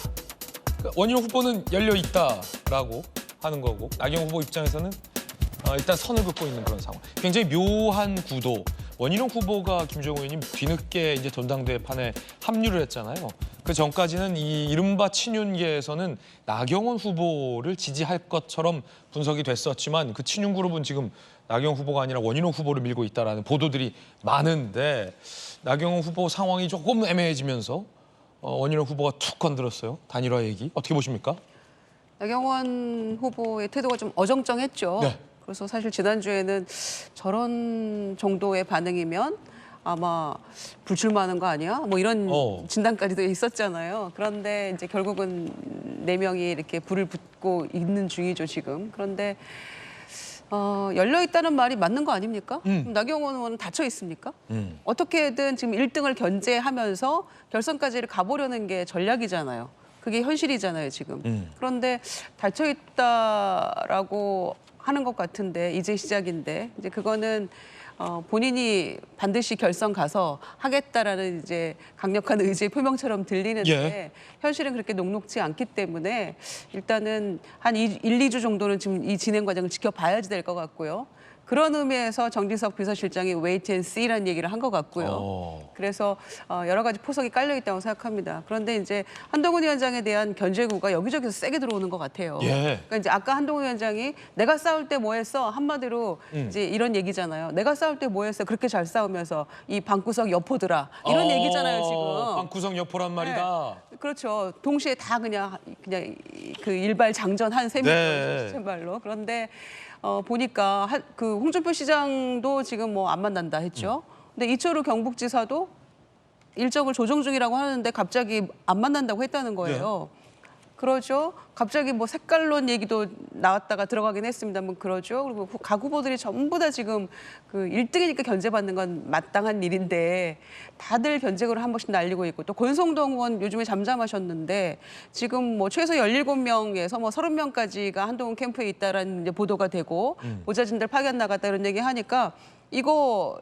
원희룡 후보는 열려 있다라고 하는 거고 나경원 후보 입장에서는 일단 선을 긋고 있는 그런 상황. 굉장히 묘한 구도. 원희룡 후보가 김종우 의원님 뒤늦게 이제 전당대회 판에 합류를 했잖아요. 그 전까지는 이 이른바 친윤계에서는 나경원 후보를 지지할 것처럼 분석이 됐었지만 그 친윤 그룹은 지금 나경원 후보가 아니라 원희룡 후보를 밀고 있다라는 보도들이 많은데 나경원 후보 상황이 조금 애매해지면서 원희룡 후보가 툭 건드렸어요. 단일화 얘기. 어떻게 보십니까? 나경원 후보의 태도가 좀 어정쩡했죠. 네. 그래서 사실 지난주에는 저런 정도의 반응이면 아마 불출마하는 거 아니야? 뭐 이런 진단까지도 있었잖아요. 그런데 이제 결국은 4명이 이렇게 불을 붙고 있는 중이죠, 지금. 그런데 열려 있다는 말이 맞는 거 아닙니까? 그럼 나경원 의원은 닫혀 있습니까? 어떻게든 지금 1등을 견제하면서 결선까지 가보려는 게 전략이잖아요. 그게 현실이잖아요, 지금. 그런데 닫혀 있다라고 하는 것 같은데 이제 시작인데 이제 그거는 본인이 반드시 결선 가서 하겠다라는 이제 강력한 의지의 표명처럼 들리는데 현실은 그렇게 녹록지 않기 때문에 일단은 한 1, 2주 정도는 지금 이 진행 과정을 지켜봐야지 될 것 같고요. 그런 의미에서 정진석 비서실장이 웨이트 앤 씨라는 얘기를 한 것 같고요. 그래서 여러 가지 포석이 깔려 있다고 생각합니다. 그런데 이제 한동훈 위원장에 대한 견제구가 여기저기서 세게 들어오는 것 같아요. 그러니까 이제 아까 한동훈 위원장이 내가 싸울 때 뭐 했어? 한마디로 이제 이런 얘기잖아요. 내가 싸울 때 뭐 했어? 그렇게 잘 싸우면서 이 방구석 여포들아. 이런 얘기잖아요, 지금. 방구석 여포란 말이다. 네. 그렇죠. 동시에 다 그냥 그 일발 장전한 셈이죠. 제 말로. 그런데 보니까 그 홍준표 시장도 지금 뭐 안 만난다 했죠. 근데 이철우 경북지사도 일정을 조정 중이라고 하는데 갑자기 안 만난다고 했다는 거예요. 그러죠. 갑자기 뭐 색깔론 얘기도 나왔다가 들어가긴 했습니다만 그러죠. 그리고 각 후보들이 전부 다 지금 그 1등이니까 견제받는 건 마땅한 일인데 다들 견제구를 한 번씩 날리고 있고 또 권성동 의원 요즘에 잠잠하셨는데 지금 뭐 최소 17명에서 뭐 30명까지가 한동훈 캠프에 있다라는 이제 보도가 되고 보좌진들 파견 나갔다 이런 얘기 하니까 이거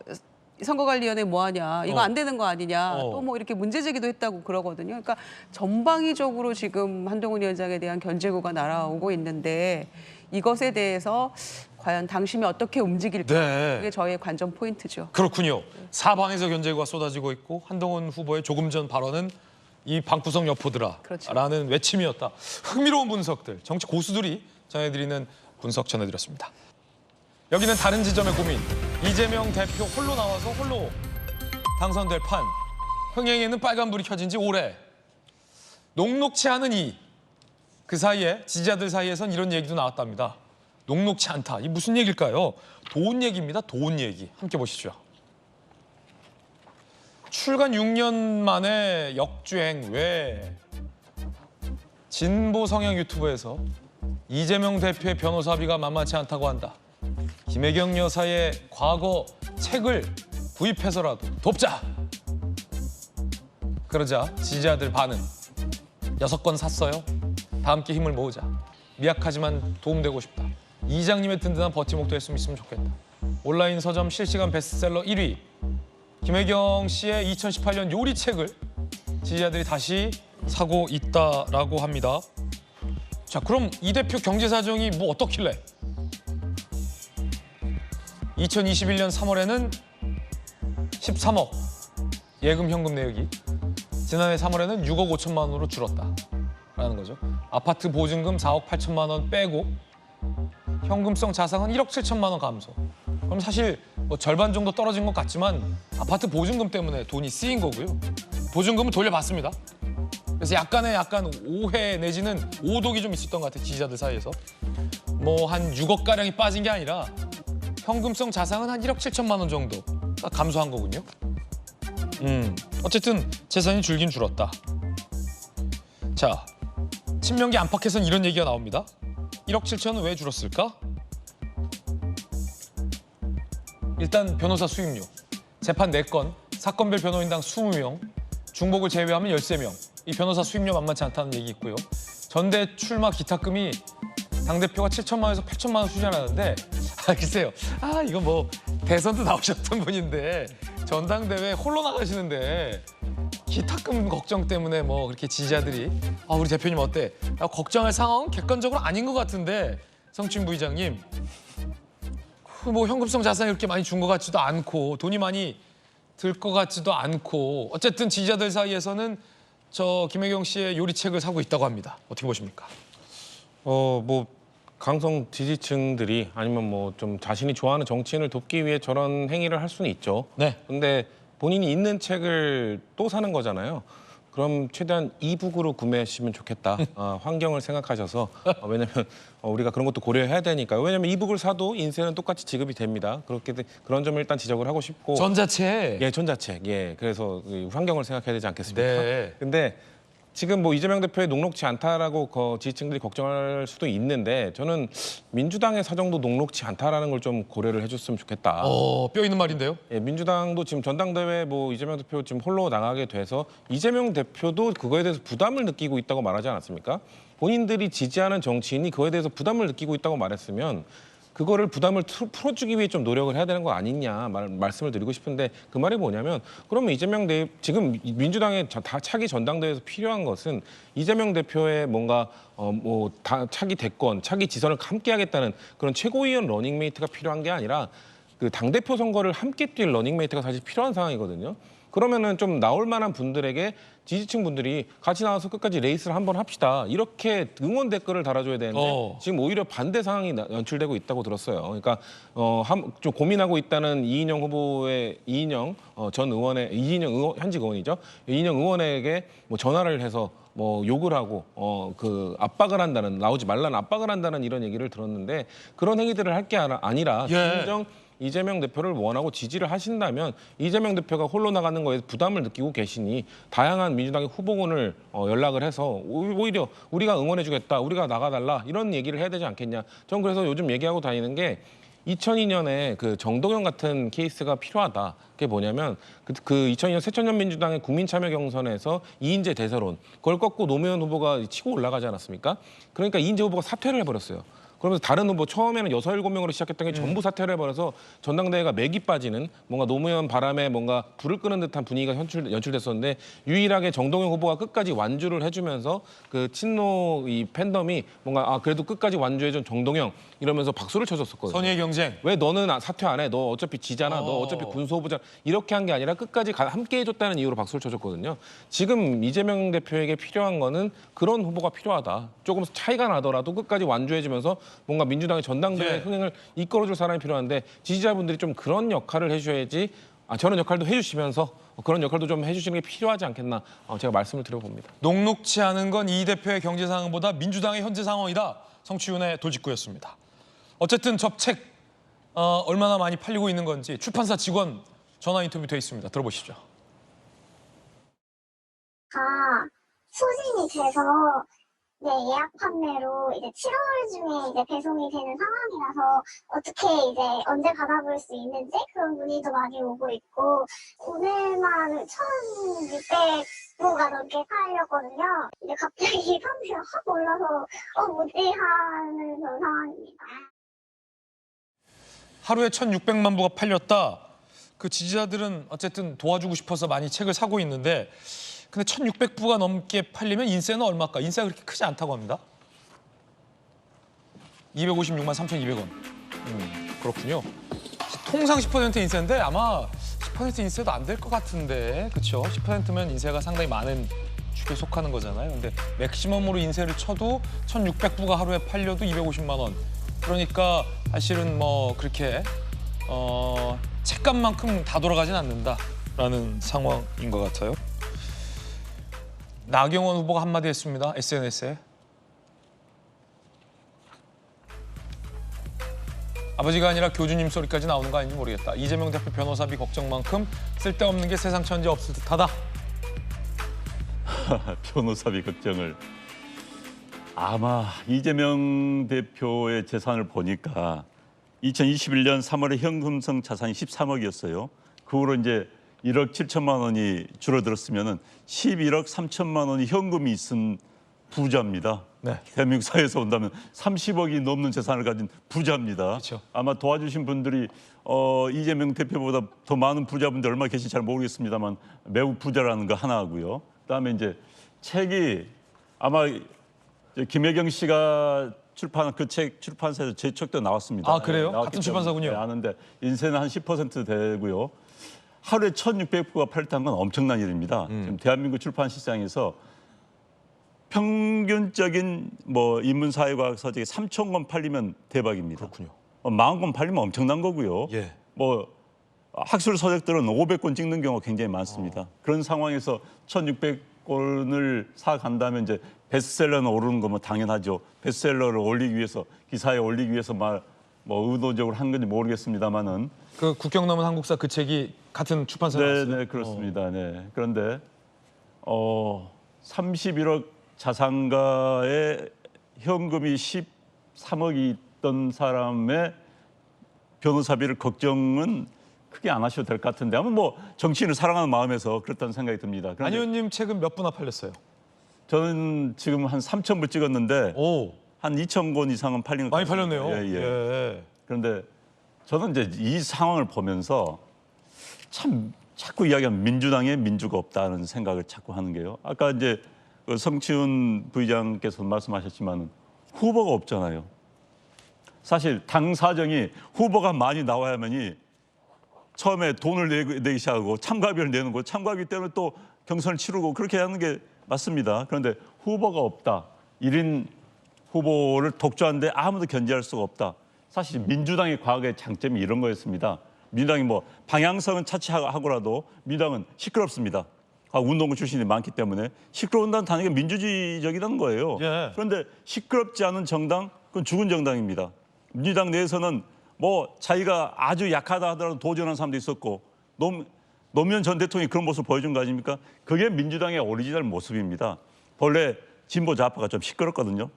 선거관리위원회 뭐 하냐, 이거 안 되는 거 아니냐, 또 뭐 이렇게 문제 제기도 했다고 그러거든요. 그러니까 전방위적으로 지금 한동훈 위원장에 대한 견제구가 날아오고 있는데 이것에 대해서 과연 당심이 어떻게 움직일까, 그게 저의 관전 포인트죠. 그렇군요. 사방에서 견제구가 쏟아지고 있고 한동훈 후보의 조금 전 발언은 이 방구석 여포들아라는 외침이었다. 흥미로운 분석들, 정치 고수들이 전해드리는 분석 전해드렸습니다. 여기는 다른 지점의 고민. 이재명 대표 홀로 나와서 홀로 당선될 판. 흥행에는 빨간불이 켜진 지 오래. 녹록치 않은 그 사이에 지지자들 사이에선 이런 얘기도 나왔답니다. 녹록치 않다. 이 무슨 얘기일까요? 돈 얘기입니다. 돈 얘기. 함께 보시죠. 출간 6년 만에 역주행. 왜? 진보 성향 유튜브에서 이재명 대표의 변호사비가 만만치 않다고 한다. 김혜경 여사의 과거 책을 구입해서라도 돕자. 그러자 지지자들 반응. 6권 샀어요. 다 함께 힘을 모으자. 미약하지만 도움되고 싶다. 이장님의 든든한 버팀목도 했으면 좋겠다. 온라인 서점 실시간 베스트셀러 1위. 김혜경 씨의 2018년 요리책을 지지자들이 다시 사고 있다라고 합니다. 자, 그럼 이 대표 경제 사정이 뭐 어떻길래? 2021년 3월에는 13억 예금 현금 내역이 지난해 3월에는 6억 5천만 원으로 줄었다라는 거죠. 아파트 보증금 4억 8천만 원 빼고 현금성 자산은 1억 7천만 원 감소. 그럼 사실 뭐 절반 정도 떨어진 것 같지만 아파트 보증금 때문에 돈이 쓰인 거고요. 보증금은 돌려받습니다. 그래서 약간 오해 내지는 오독이 좀 있었던 것 같아요. 지지자들 사이에서. 뭐 한 6억 가량이 빠진 게 아니라 현금성 자산은 한 1억 7천만 원 정도 감소한 거군요. 어쨌든 재산이 줄긴 줄었다. 자, 친명계 안팎에서는 이런 얘기가 나옵니다. 1억 7천은 왜 줄었을까? 일단 변호사 수임료. 재판 4건, 사건별 변호인당 20명, 중복을 제외하면 13명. 이 변호사 수임료 만만치 않다는 얘기 있고요. 전대 출마 기탁금이 당대표가 7천만 원에서 8천만 원 수준하는데 글쎄요. 이거 뭐 대선도 나오셨던 분인데 전당대회 홀로 나가시는데 기탁금 걱정 때문에 뭐 그렇게 지지자들이 우리 대표님 어때? 걱정할 상황은 객관적으로 아닌 것 같은데 성춘 부의장님 뭐 현금성 자산이 그렇게 많이 준 것 같지도 않고 돈이 많이 들 것 같지도 않고 어쨌든 지지자들 사이에서는 저 김혜경 씨의 요리책을 사고 있다고 합니다. 어떻게 보십니까? 뭐 강성 지지층들이 아니면 뭐 좀 자신이 좋아하는 정치인을 돕기 위해 저런 행위를 할 수는 있죠. 네. 근데 본인이 있는 책을 또 사는 거잖아요. 그럼 최대한 이북으로 구매하시면 좋겠다. 환경을 생각하셔서 왜냐면 우리가 그런 것도 고려해야 되니까요. 왜냐면 이북을 사도 인쇄는 똑같이 지급이 됩니다. 그런 점을 일단 지적을 하고 싶고. 전자책. 예, 전자책. 예, 그래서 환경을 생각해야 되지 않겠습니까? 네. 근데 지금 뭐 이재명 대표의 녹록치 않다라고 지지층들이 걱정할 수도 있는데 저는 민주당의 사정도 녹록치 않다라는 걸 좀 고려를 해줬으면 좋겠다. 뼈 있는 말인데요. 예, 민주당도 지금 전당대회 뭐 이재명 대표 지금 홀로 나가게 돼서 이재명 대표도 그거에 대해서 부담을 느끼고 있다고 말하지 않았습니까? 본인들이 지지하는 정치인이 그거에 대해서 부담을 느끼고 있다고 말했으면 그거를 부담을 풀어주기 위해 좀 노력을 해야 되는 거 아니냐 말씀을 드리고 싶은데 그 말이 뭐냐면 그러면 이재명 지금 민주당의 차기 전당대회에서 필요한 것은 이재명 대표의 뭔가 차기 대권, 차기 지선을 함께하겠다는 그런 최고위원 러닝메이트가 필요한 게 아니라 그 당대표 선거를 함께 뛸 러닝메이트가 사실 필요한 상황이거든요. 그러면은 좀 나올 만한 분들에게 지지층 분들이 같이 나와서 끝까지 레이스를 한번 합시다. 이렇게 응원 댓글을 달아줘야 되는데 지금 오히려 반대 상황이 연출되고 있다고 들었어요. 그러니까 좀 고민하고 있다는 이인영 후보의 전 의원의 현직 의원이죠. 이인영 의원에게 뭐 전화를 해서 뭐 욕을 하고 그 압박을 한다는 나오지 말라는 압박을 한다는 이런 얘기를 들었는데 그런 행위들을 할 게 아니라 진정 이재명 대표를 원하고 지지를 하신다면 이재명 대표가 홀로 나가는 거에 부담을 느끼고 계시니 다양한 민주당의 후보군을 연락을 해서 오히려 우리가 응원해주겠다, 우리가 나가달라 이런 얘기를 해야 되지 않겠냐. 전 그래서 요즘 얘기하고 다니는 게 2002년에 그 정동영 같은 케이스가 필요하다. 그게 뭐냐면 그 2002년 새천년민주당의 국민참여 경선에서 이인재 대세론 그걸 꺾고 노무현 후보가 치고 올라가지 않았습니까? 그러니까 이인재 후보가 사퇴를 해버렸어요. 그러면서 다른 후보 처음에는 6, 7명으로 시작했던 게 전부 사퇴를 해버려서 전당대회가 맥이 빠지는 뭔가 노무현 바람에 뭔가 불을 끄는 듯한 분위기가 연출됐었는데 유일하게 정동영 후보가 끝까지 완주를 해주면서 그 친노 이 팬덤이 뭔가 그래도 끝까지 완주해준 정동영 이러면서 박수를 쳐줬었거든요. 선의의 경쟁. 왜 너는 사퇴 안 해? 너 어차피 지잖아. 너 어차피 군수 후보잖아. 이렇게 한 게 아니라 끝까지 함께 해줬다는 이유로 박수를 쳐줬거든요. 지금 이재명 대표에게 필요한 거는 그런 후보가 필요하다. 조금 차이가 나더라도 끝까지 완주해주면서 뭔가 민주당의 전당대회 흥행을 이끌어줄 사람이 필요한데 지지자분들이 좀 그런 역할을 해주셔야지 저런 역할도 해주시면서 그런 역할도 좀 해주시는 게 필요하지 않겠나 제가 말씀을 드려봅니다. 녹록치 않은 건 이 대표의 경제 상황보다 민주당의 현재 상황이다. 성취윤의 돌직구였습니다. 어쨌든 접책 얼마나 많이 팔리고 있는 건지 출판사 직원 전화 인터뷰 돼 있습니다. 들어보시죠. 다 소진이 돼서 네, 예약 판매로 이제 7월 중에 이제 배송이 되는 상황이라서 어떻게 이제 언제 받아볼 수 있는지 그런 문의도 많이 오고 있고 오늘만 1,600부가 넘게 팔렸거든요. 이제 갑자기 판매가 확 올라서 뭐지 하는 그런 상황입니다. 하루에 1,600만 부가 팔렸다. 그 지지자들은 어쨌든 도와주고 싶어서 많이 책을 사고 있는데 근데 1,600부가 넘게 팔리면 인세는 얼마일까? 인세가 그렇게 크지 않다고 합니다. 256만 3,200원. 그렇군요. 통상 10% 인세인데 아마 10% 인세도 안 될 것 같은데 그렇죠? 10%면 인세가 상당히 많은 축에 속하는 거잖아요. 근데 맥시멈으로 인세를 쳐도 1,600부가 하루에 팔려도 250만 원. 그러니까 사실은 뭐 그렇게 책값만큼 다 돌아가진 않는다라는 상황인 것 같아요. 나경원 후보가 한마디 했습니다. SNS에. 아버지가 아니라 교주님 소리까지 나오는 거 아닌지 모르겠다. 이재명 대표 변호사비 걱정만큼 쓸데없는 게 세상 천지 없을 듯하다. 변호사비 걱정을. 아마 이재명 대표의 재산을 보니까 2021년 3월에 현금성 자산이 13억이었어요. 그 후로 이제 1억 7천만 원이 줄어들었으면은 11억 3천만 원이 현금이 있은 부자입니다. 네. 대한민국 사회에서 온다면 30억이 넘는 재산을 가진 부자입니다. 그렇죠. 아마 도와주신 분들이 이재명 대표보다 더 많은 부자분들 얼마 계신지 잘 모르겠습니다만 매우 부자라는 거 하나 하고요. 그다음에 이제 책이 아마 김혜경 씨가 출판한 그 책 출판사에서 제 책도 나왔습니다. 아 그래요? 나왔기 같은 출판사군요. 때문에 아는데 인세는 한 10% 되고요. 하루에 1,600부가 팔렸다는 건 엄청난 일입니다. 지금 대한민국 출판 시장에서 평균적인 뭐 인문사회과학 서적이 3,000권 팔리면 대박입니다. 그렇군요. 40권 팔리면 엄청난 거고요. 예. 뭐 학술 서적들은 500권 찍는 경우가 굉장히 많습니다. 그런 상황에서 1,600권을 사 간다면 이제 베스트셀러는 오르는 거면 당연하죠. 베스트셀러를 올리기 위해서 기사에 올리기 위해서 뭐 의도적으로 한 건지 모르겠습니다만은 그 국경 넘은 한국사 그 책이 같은 출판사에 나왔어요? 네, 그렇습니다. 네. 그런데 31억 자산가의 현금이 13억이 있던 사람의 변호사비를 걱정은 크게 안 하셔도 될 것 같은데 아마 뭐 정치인을 사랑하는 마음에서 그렇다는 생각이 듭니다. 안 의원님 책은 몇 부나 팔렸어요? 저는 지금 한 3,000부 찍었는데 오. 한 2,000권 이상은 팔린 것 많이 같습니다. 팔렸네요. 예. 그런데 저는 이제 이 상황을 보면서 참 자꾸 이야기하면 민주당에 민주가 없다는 생각을 자꾸 하는 게요. 아까 이제 그 성치훈 부의장께서 말씀하셨지만 후보가 없잖아요. 사실 당 사정이 후보가 많이 나와야만이 처음에 돈을 내기 시작하고 참가비를 내는 거, 참가비 때문에 또 경선을 치르고 그렇게 하는 게 맞습니다. 그런데 후보가 없다. 1인 후보를 독주하는데 아무도 견제할 수가 없다. 사실 민주당의 과거의 장점이 이런 거였습니다. 민주당이 뭐 방향성은 차치하고라도 민주당은 시끄럽습니다. 운동부 출신이 많기 때문에 시끄러운다는 단어가 민주주의적이라는 거예요. 예. 그런데 시끄럽지 않은 정당, 그건 죽은 정당입니다. 민주당 내에서는 뭐 자기가 아주 약하다 하더라도 도전하는 사람도 있었고 노무현 전 대통령이 그런 모습을 보여준 거 아닙니까? 그게 민주당의 오리지널 모습입니다. 본래 진보 좌파가 좀 시끄럽거든요.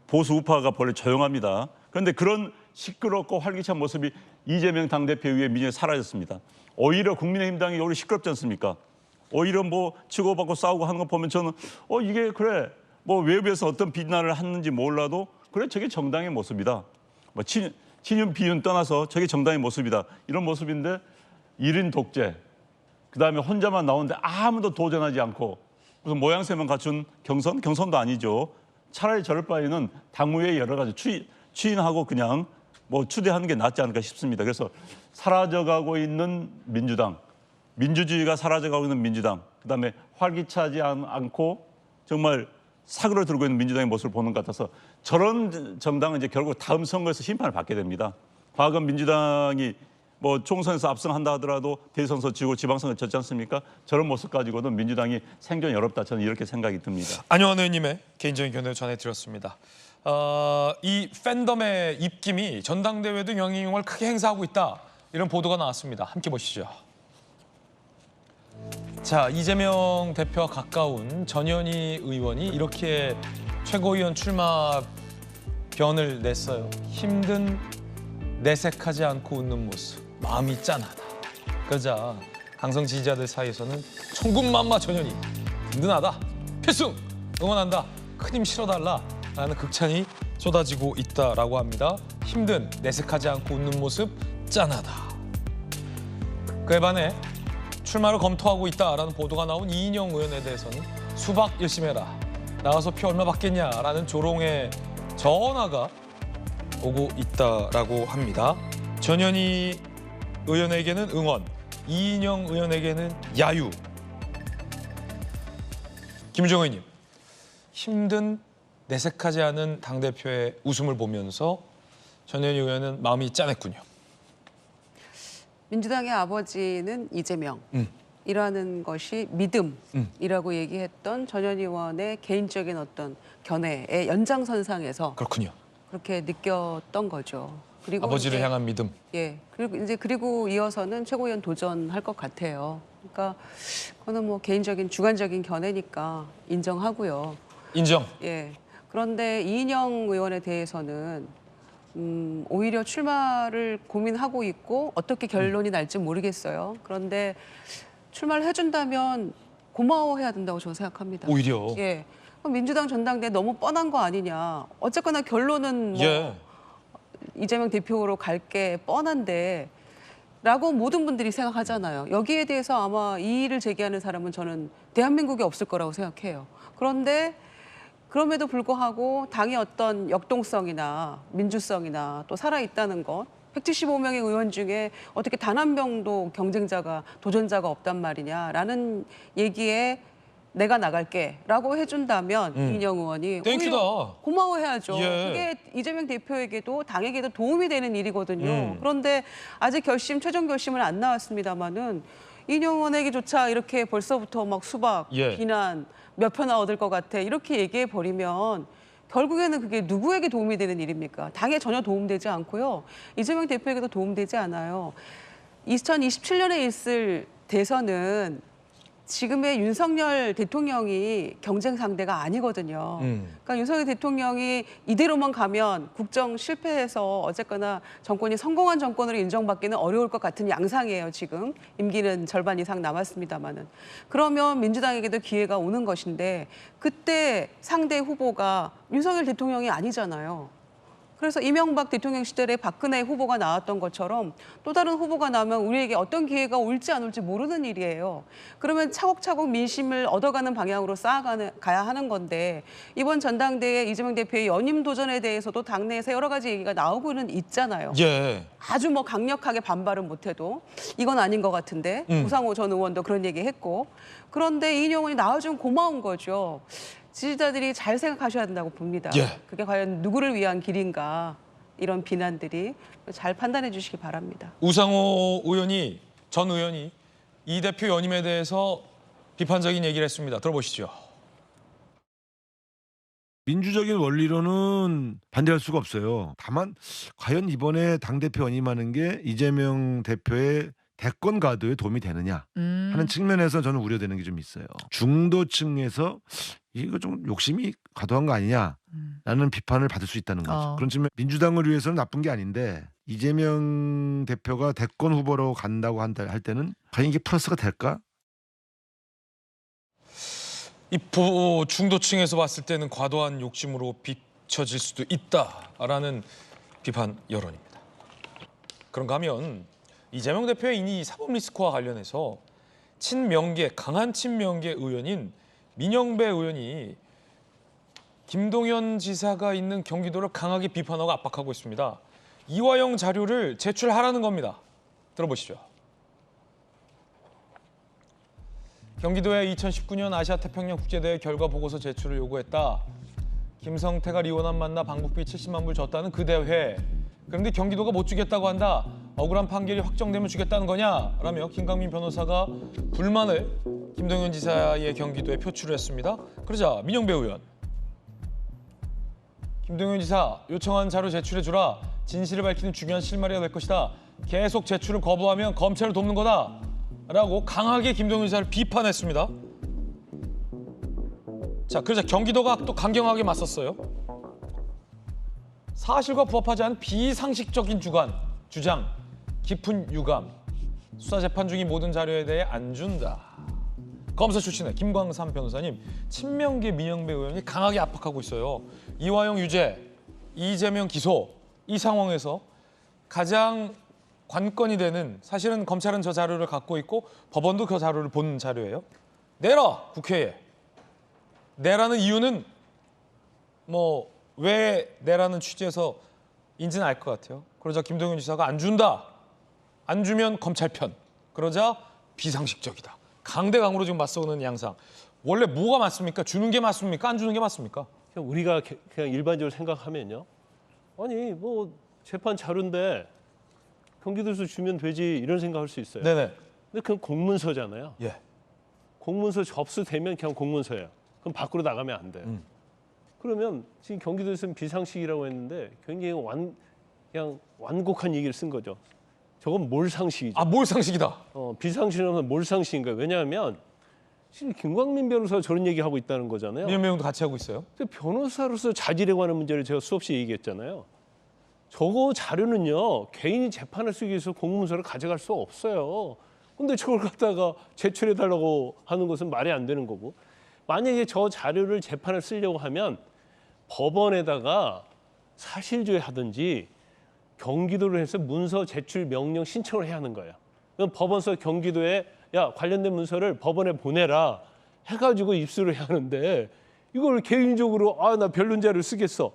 보수 우파가 본래 조용합니다. 그런데 그런 시끄럽고 활기찬 모습이 이재명 당대표 이후에 민주당에 사라졌습니다. 오히려 국민의힘당이 오히려 시끄럽지 않습니까? 오히려 뭐 치고받고 싸우고 하는 거 보면 저는 이게 그래 뭐 외부에서 어떤 비난을 하는지 몰라도 그래 저게 정당의 모습이다. 뭐 친윤 비윤 떠나서 저게 정당의 모습이다. 이런 모습인데 1인 독재 그다음에 혼자만 나오는데 아무도 도전하지 않고 무슨 모양새만 갖춘 경선도 아니죠. 차라리 저럴 바에는 당무회의 여러 가지 추인하고 그냥 뭐 추대하는 게 낫지 않을까 싶습니다. 그래서 사라져가고 있는 민주당, 민주주의가 사라져가고 있는 민주당, 그다음에 활기차지 않고 정말 사그러 들고 있는 민주당의 모습을 보는 것 같아서 저런 정당은 이제 결국 다음 선거에서 심판을 받게 됩니다. 과거 민주당이 뭐 총선에서 압승한다 하더라도 대선에서 지고 지방선거 졌지 않습니까? 저런 모습 가지고는 민주당이 생존이 어렵다. 저는 이렇게 생각이 듭니다. 안효한 의원님의 개인적인 견해를 전해드렸습니다. 이 팬덤의 입김이 전당대회도 영향력을 크게 행사하고 있다. 이런 보도가 나왔습니다. 함께 보시죠. 자, 이재명 대표와 가까운 전현희 의원이 이렇게 최고위원 출마 변을 냈어요. 힘든 내색하지 않고 웃는 모습, 마음이 짠하다. 그러자 강성 지지자들 사이에서는 천군만마 전현희, 든든하다, 필승, 응원한다, 큰 힘 실어달라라는 극찬이 쏟아지고 있다라고 합니다. 힘든 내색하지 않고 웃는 모습, 짠하다. 그에 반해 출마를 검토하고 있다라는 보도가 나온 이인영 의원에 대해서는 수박 열심히 해라, 나가서 표 얼마 받겠냐라는 조롱의 전화가 오고 있다라고 합니다. 전현희 의원에게는 응원, 이인영 의원에게는 야유. 김우중 의원님, 힘든 내색하지 않은 당대표의 웃음을 보면서 전현희 의원은 마음이 짠했군요. 민주당의 아버지는 이재명이라는 것이 믿음이라고 얘기했던 전현희 의원의 개인적인 어떤 견해의 연장선상에서 그렇군요. 그렇게 느꼈던 거죠. 그리고 아버지를 이제, 향한 믿음. 예. 그리고 이어서는 최고위원 도전할 것 같아요. 그러니까 그거는 뭐 개인적인 주관적인 견해니까 인정하고요. 인정. 예. 그런데 이인영 의원에 대해서는 오히려 출마를 고민하고 있고 어떻게 결론이 날지 모르겠어요. 그런데 출마를 해준다면 고마워해야 된다고 저는 생각합니다. 오히려. 예. 민주당 전당대회 너무 뻔한 거 아니냐. 어쨌거나 결론은 뭐 예. 이재명 대표로 갈 게 뻔한데 라고 모든 분들이 생각하잖아요. 여기에 대해서 아마 이의를 제기하는 사람은 저는 대한민국에 없을 거라고 생각해요. 그런데 그럼에도 불구하고 당의 어떤 역동성이나 민주성이나 또 살아있다는 것, 175명의 의원 중에 어떻게 단 한 명도 경쟁자가, 도전자가 없단 말이냐라는 얘기에 내가 나갈게라고 해준다면 이인영 의원이 땡큐다. 오히려 고마워해야죠. 예. 그게 이재명 대표에게도 당에게도 도움이 되는 일이거든요. 그런데 아직 최종 결심은 안 나왔습니다마는 이인영 의원에게조차 이렇게 벌써부터 막 수박, 예. 비난, 몇 표나 얻을 것 같아 이렇게 얘기해 버리면 결국에는 그게 누구에게 도움이 되는 일입니까? 당에 전혀 도움되지 않고요. 이재명 대표에게도 도움되지 않아요. 2027년에 있을 대선은 지금의 윤석열 대통령이 경쟁 상대가 아니거든요. 그러니까 윤석열 대통령이 이대로만 가면 국정 실패해서 어쨌거나 정권이 성공한 정권으로 인정받기는 어려울 것 같은 양상이에요. 지금 임기는 절반 이상 남았습니다마는. 그러면 민주당에게도 기회가 오는 것인데 그때 상대 후보가 윤석열 대통령이 아니잖아요. 그래서 이명박 대통령 시절에 박근혜 후보가 나왔던 것처럼 또 다른 후보가 나오면 우리에게 어떤 기회가 올지 안 올지 모르는 일이에요. 그러면 차곡차곡 민심을 얻어가는 방향으로 가야 하는 건데 이번 전당대회 이재명 대표의 연임 도전에 대해서도 당내에서 여러 가지 얘기가 나오고는 있잖아요. 예. 아주 뭐 강력하게 반발은 못해도 이건 아닌 것 같은데 우상호 전 의원도 그런 얘기했고 그런데 이인영 의원이 나와주면 고마운 거죠. 지지자들이 잘 생각하셔야 된다고 봅니다. 예. 그게 과연 누구를 위한 길인가 이런 비난들이 잘 판단해 주시기 바랍니다. 우상호 의원이 전 의원이 이 대표 연임에 대해서 비판적인 얘기를 했습니다. 들어보시죠. 민주적인 원리로는 반대할 수가 없어요. 다만 과연 이번에 당대표 연임하는 게 이재명 대표의 대권 가도에 도움이 되느냐 하는 측면에서 저는 우려되는 게 좀 있어요. 중도층에서 이거 좀 욕심이 과도한 거 아니냐라는 비판을 받을 수 있다는 거죠. 그런 측면 민주당을 위해서는 나쁜 게 아닌데 이재명 대표가 대권 후보로 간다고 할 때는 과연 이게 플러스가 될까? 이 중도층에서 봤을 때는 과도한 욕심으로 비춰질 수도 있다라는 비판 여론입니다. 그런가 하면 이재명 대표의 이 사법 리스크와 관련해서 강한 친명계 의원인 민영배 의원이 김동연 지사가 있는 경기도를 강하게 비판하고 압박하고 있습니다. 이화영 자료를 제출하라는 겁니다. 들어보시죠. 경기도에 2019년 아시아태평양 국제대회 결과 보고서 제출을 요구했다. 김성태가 리원안 만나 방북비 70만 불 줬다는 그 대회. 그런데 경기도가 못 주겠다고 한다. 억울한 판결이 확정되면 주겠다는 거냐? 라며 김강민 변호사가 불만을 김동연 지사의 경기도에 표출을 했습니다. 그러자 민영배 의원. 김동연 지사 요청한 자료 제출해주라. 진실을 밝히는 중요한 실마리가 될 것이다. 계속 제출을 거부하면 검찰을 돕는 거다. 라고 강하게 김동연 지사를 비판했습니다. 자, 그러자 경기도가 또 강경하게 맞섰어요. 사실과 부합하지 않은 비상식적인 주장, 깊은 유감, 수사 재판 중인 모든 자료에 대해 안 준다. 검사 출신의 김광삼 변호사님, 친명계 민영배 의원이 강하게 압박하고 있어요. 이화영 유죄, 이재명 기소, 이 상황에서 가장 관건이 되는, 사실은 검찰은 저 자료를 갖고 있고 법원도 그 자료를 본 자료예요. 내라, 국회에. 내라는 이유는 뭐 왜 내라는 취지에서인지는 알 것 같아요. 그러자 김동연 지사가 안 준다. 안 주면 검찰 편. 그러자 비상식적이다. 강대강으로 지금 맞서는 양상. 원래 뭐가 맞습니까? 주는 게 맞습니까? 안 주는 게 맞습니까? 그냥 우리가 그냥 일반적으로 생각하면요. 아니 뭐 재판 자료인데 경기도에서 주면 되지 이런 생각할 수 있어요. 네네. 근데 그건 공문서잖아요. 예. 공문서 접수되면 그냥 공문서예요. 그럼 밖으로 나가면 안 돼요. 그러면 지금 경기도에서는 비상식이라고 했는데 굉장히 그냥 완곡한 얘기를 쓴 거죠. 저건 몰상식이죠. 아, 몰상식이다. 비상식이라면 몰상식인 거예요. 왜냐하면 지금 김광민 변호사가 저런 얘기하고 있다는 거잖아요. 민영배 의원도 같이 하고 있어요. 변호사로서 자질에 관한 문제를 제가 수없이 얘기했잖아요. 저거 자료는요. 개인이 재판을 쓰기 위해서 공문서를 가져갈 수 없어요. 근데 저걸 갖다가 제출해달라고 하는 것은 말이 안 되는 거고. 만약에 저 자료를 재판을 쓰려고 하면 법원에다가 사실조회 하든지 경기도로 해서 문서 제출 명령 신청을 해야 하는 거예요. 그럼 법원서 경기도에 야 관련된 문서를 법원에 보내라 해가지고 입수를 해야 하는데 이걸 개인적으로 아 나 변론 자료를 쓰겠어.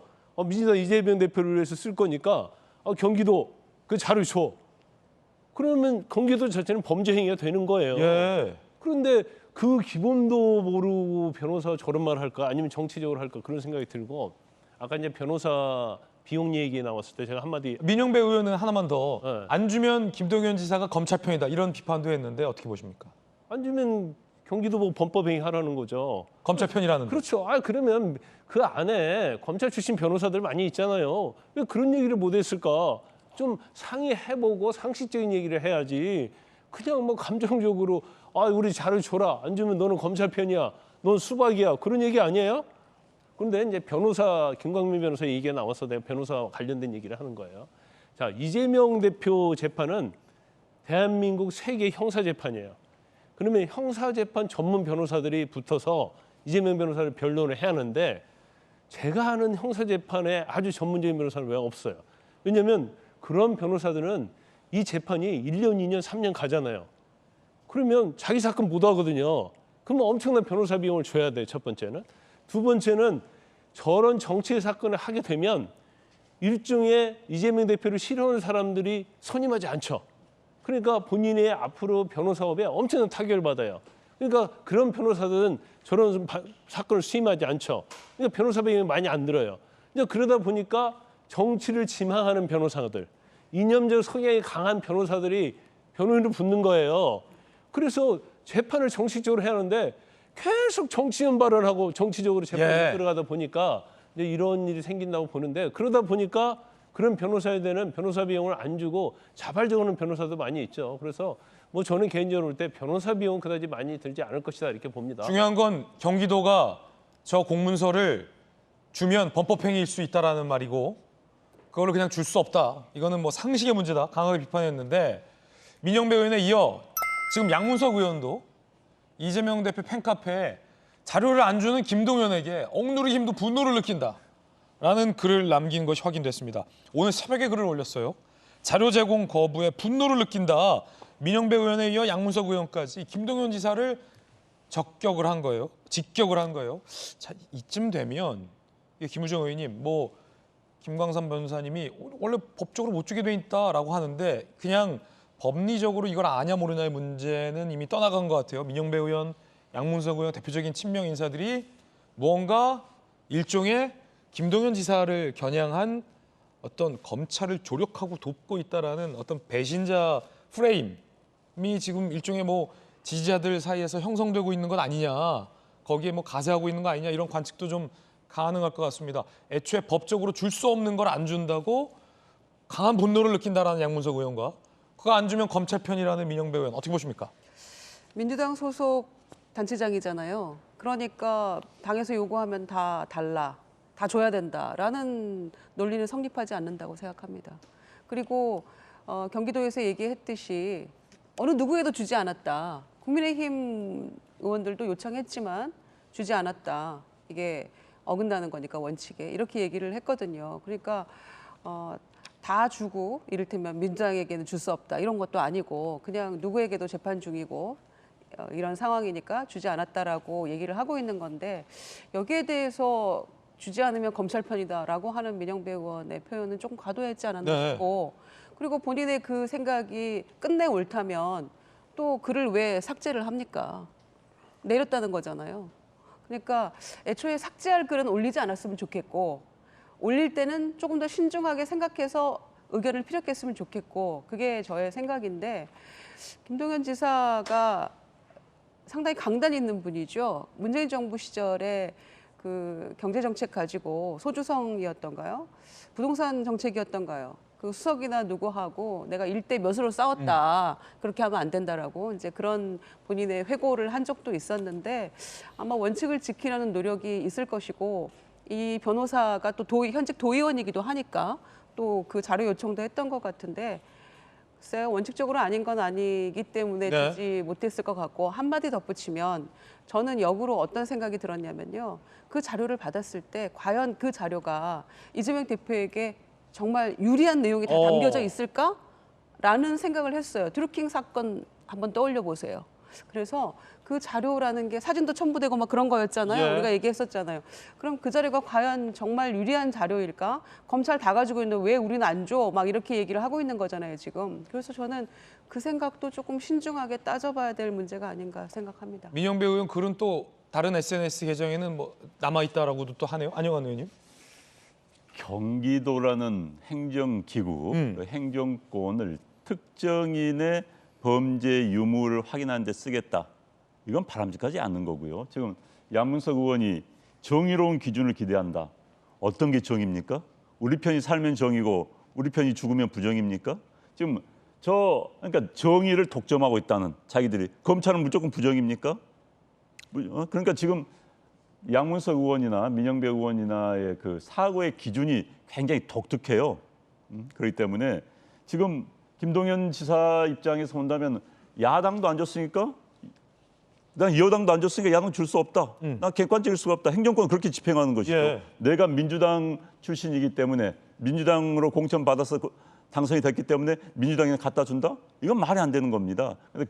민주당 이재명 대표를 위해서 쓸 거니까 경기도 그 자료 줘. 그러면 경기도 자체는 범죄 행위가 되는 거예요. 예. 그런데 그 기본도 모르고 변호사가 저런 말을 할까 아니면 정치적으로 할까 그런 생각이 들고 아까 이제 변호사 비용 얘기 나왔을 때 제가 한마디 민영배 의원은 하나만 더. 네. 안 주면 김동연 지사가 검찰 편이다. 이런 비판도 했는데 어떻게 보십니까? 안 주면 경기도 뭐 범법행위 하라는 거죠. 검찰 편이라는. 그렇죠. 그러면 그 안에 검찰 출신 변호사들 많이 있잖아요. 왜 그런 얘기를 못 했을까? 좀 상의해보고 상식적인 얘기를 해야지. 그냥 뭐 감정적으로 우리 자료 줘라. 안 주면 너는 검찰 편이야. 넌 수박이야. 그런 얘기 아니에요? 그런데 이제 변호사 김광민 변호사 얘기가 나와서 내가 변호사와 관련된 얘기를 하는 거예요. 자, 이재명 대표 재판은 대한민국 세계 형사 재판이에요. 그러면 형사 재판 전문 변호사들이 붙어서 이재명 변호사를 변론을 해야 하는데 제가 아는 형사 재판에 아주 전문적인 변호사는 왜 없어요? 왜냐하면 그런 변호사들은 이 재판이 1년, 2년, 3년 가잖아요. 그러면 자기 사건 못 하거든요. 그러면 엄청난 변호사 비용을 줘야 돼요. 첫 번째는. 두 번째는 저런 정치 사건을 하게 되면 일종의 이재명 대표를 싫어하는 사람들이 선임하지 않죠. 그러니까 본인의 앞으로 변호사업에 엄청난 타격을 받아요. 그러니까 그런 변호사들은 저런 사건을 수임하지 않죠. 그러니까 변호사 비용이 많이 안 들어요. 그러다 보니까 정치를 지망하는 변호사들, 이념적 성향이 강한 변호사들이 변호인으로 붙는 거예요. 그래서 재판을 정식적으로 해야 하는데 계속 정치연 발언하고 정치적으로 재판을 끌어가다 보니까 이제 이런 일이 생긴다고 보는데 그러다 보니까 그런 변호사에 대한 변호사 비용을 안 주고 자발적으로 하는 변호사도 많이 있죠. 그래서 뭐 저는 개인적으로 볼 때 변호사 비용 그다지 많이 들지 않을 것이다 이렇게 봅니다. 중요한 건 경기도가 저 공문서를 주면 범법행위일 수 있다라는 말이고 그걸로 그냥 줄 수 없다. 이거는 뭐 상식의 문제다. 강하게 비판했는데 민영배 의원에 이어 지금 양문석 의원도 이재명 대표 팬카페에 자료를 안 주는 김동연에게 억누르기 힘도 분노를 느낀다라는 글을 남긴 것이 확인됐습니다. 오늘 새벽에 글을 올렸어요. 자료 제공 거부에 분노를 느낀다. 민영배 의원에 이어 양문석 의원까지 김동연 지사를 적격을 한 거예요. 직격을 한 거예요. 자, 이쯤 되면 김우정 의원님, 뭐 김광삼 변호사님이 원래 법적으로 못 주게 돼 있다라고 하는데 그냥 법리적으로 이걸 아냐 모르냐의 문제는 이미 떠나간 것 같아요. 민영배 의원, 양문석 의원 대표적인 친명 인사들이 무언가 일종의 김동연 지사를 겨냥한 어떤 검찰을 조력하고 돕고 있다라는 어떤 배신자 프레임이 지금 일종의 뭐 지지자들 사이에서 형성되고 있는 것 아니냐, 거기에 뭐 가세하고 있는 거 아니냐 이런 관측도 좀 가능할 것 같습니다. 애초에 법적으로 줄 수 없는 걸 안 준다고 강한 분노를 느낀다라는 양문석 의원과 그거 안 주면 검찰 편이라는 민영배 의원 어떻게 보십니까? 민주당 소속 단체장이잖아요. 그러니까 당에서 요구하면 다 달라, 다 줘야 된다라는 논리는 성립하지 않는다고 생각합니다. 그리고 경기도에서 얘기했듯이 어느 누구에도 주지 않았다. 국민의힘 의원들도 요청했지만 주지 않았다. 이게 어긋나는 거니까 원칙에 이렇게 얘기를 했거든요. 그러니까 다 주고 이를테면 민주당에게는 줄 수 없다 이런 것도 아니고 그냥 누구에게도 재판 중이고 이런 상황이니까 주지 않았다라고 얘기를 하고 있는 건데 여기에 대해서 주지 않으면 검찰 편이다라고 하는 민영배 의원의 표현은 조금 과도했지 않았나 싶고 그리고 본인의 그 생각이 끝내 옳다면 또 글을 왜 삭제를 합니까? 내렸다는 거잖아요. 그러니까 애초에 삭제할 글은 올리지 않았으면 좋겠고 올릴 때는 조금 더 신중하게 생각해서 의견을 피력했으면 좋겠고 그게 저의 생각인데 김동연 지사가 상당히 강단 있는 분이죠. 문재인 정부 시절에 그 경제 정책 가지고 소주성이었던가요? 부동산 정책이었던가요? 그 수석이나 누구하고 내가 1대 몇으로 싸웠다. 그렇게 하면 안 된다라고 이제 그런 본인의 회고를 한 적도 있었는데 아마 원칙을 지키려는 노력이 있을 것이고 이 변호사가 또 현직 도의원이기도 하니까 또 그 자료 요청도 했던 것 같은데 글쎄요, 원칙적으로 아닌 건 아니기 때문에 주지 못했을 것 같고 한마디 덧붙이면 저는 역으로 어떤 생각이 들었냐면요. 그 자료를 받았을 때 과연 그 자료가 이재명 대표에게 정말 유리한 내용이 다 담겨져 있을까라는 생각을 했어요. 드루킹 사건 한번 떠올려 보세요. 그래서 그 자료라는 게 사진도 첨부되고 막 그런 거였잖아요. 우리가 얘기했었잖아요. 그럼 그 자료가 과연 정말 유리한 자료일까? 검찰 다 가지고 있는데 왜 우리는 안 줘? 막 이렇게 얘기를 하고 있는 거잖아요, 지금. 그래서 저는 그 생각도 조금 신중하게 따져봐야 될 문제가 아닌가 생각합니다. 민영배 의원 글은 또 다른 SNS 계정에는 뭐 남아있다라고도 또 하네요. 안영환 의원님. 경기도라는 행정기구, 그 행정권을 특정인의 범죄 유무를 확인하는 데 쓰겠다. 이건 바람직하지 않는 거고요. 지금 양문석 의원이 정의로운 기준을 기대한다. 어떤 게 정의입니까? 우리 편이 살면 정의고 우리 편이 죽으면 부정입니까? 지금 그러니까 정의를 독점하고 있다는 자기들이. 검찰은 무조건 부정입니까? 그러니까 지금 양문석 의원이나 민영배 의원이나의 그 사고의 기준이 굉장히 독특해요. 그렇기 때문에 지금 김동연 지사 입장에서 본다면 야당도 안 줬으니까 난 여당도 안 줬으니까 야당 줄 수 없다. 난 객관적일 수가 없다. 행정권은 그렇게 집행하는 것이죠. 내가 민주당 출신이기 때문에 민주당으로 공천 받아서 당선이 됐기 때문에 민주당에 갖다 준다? 이건 말이 안 되는 겁니다. 근데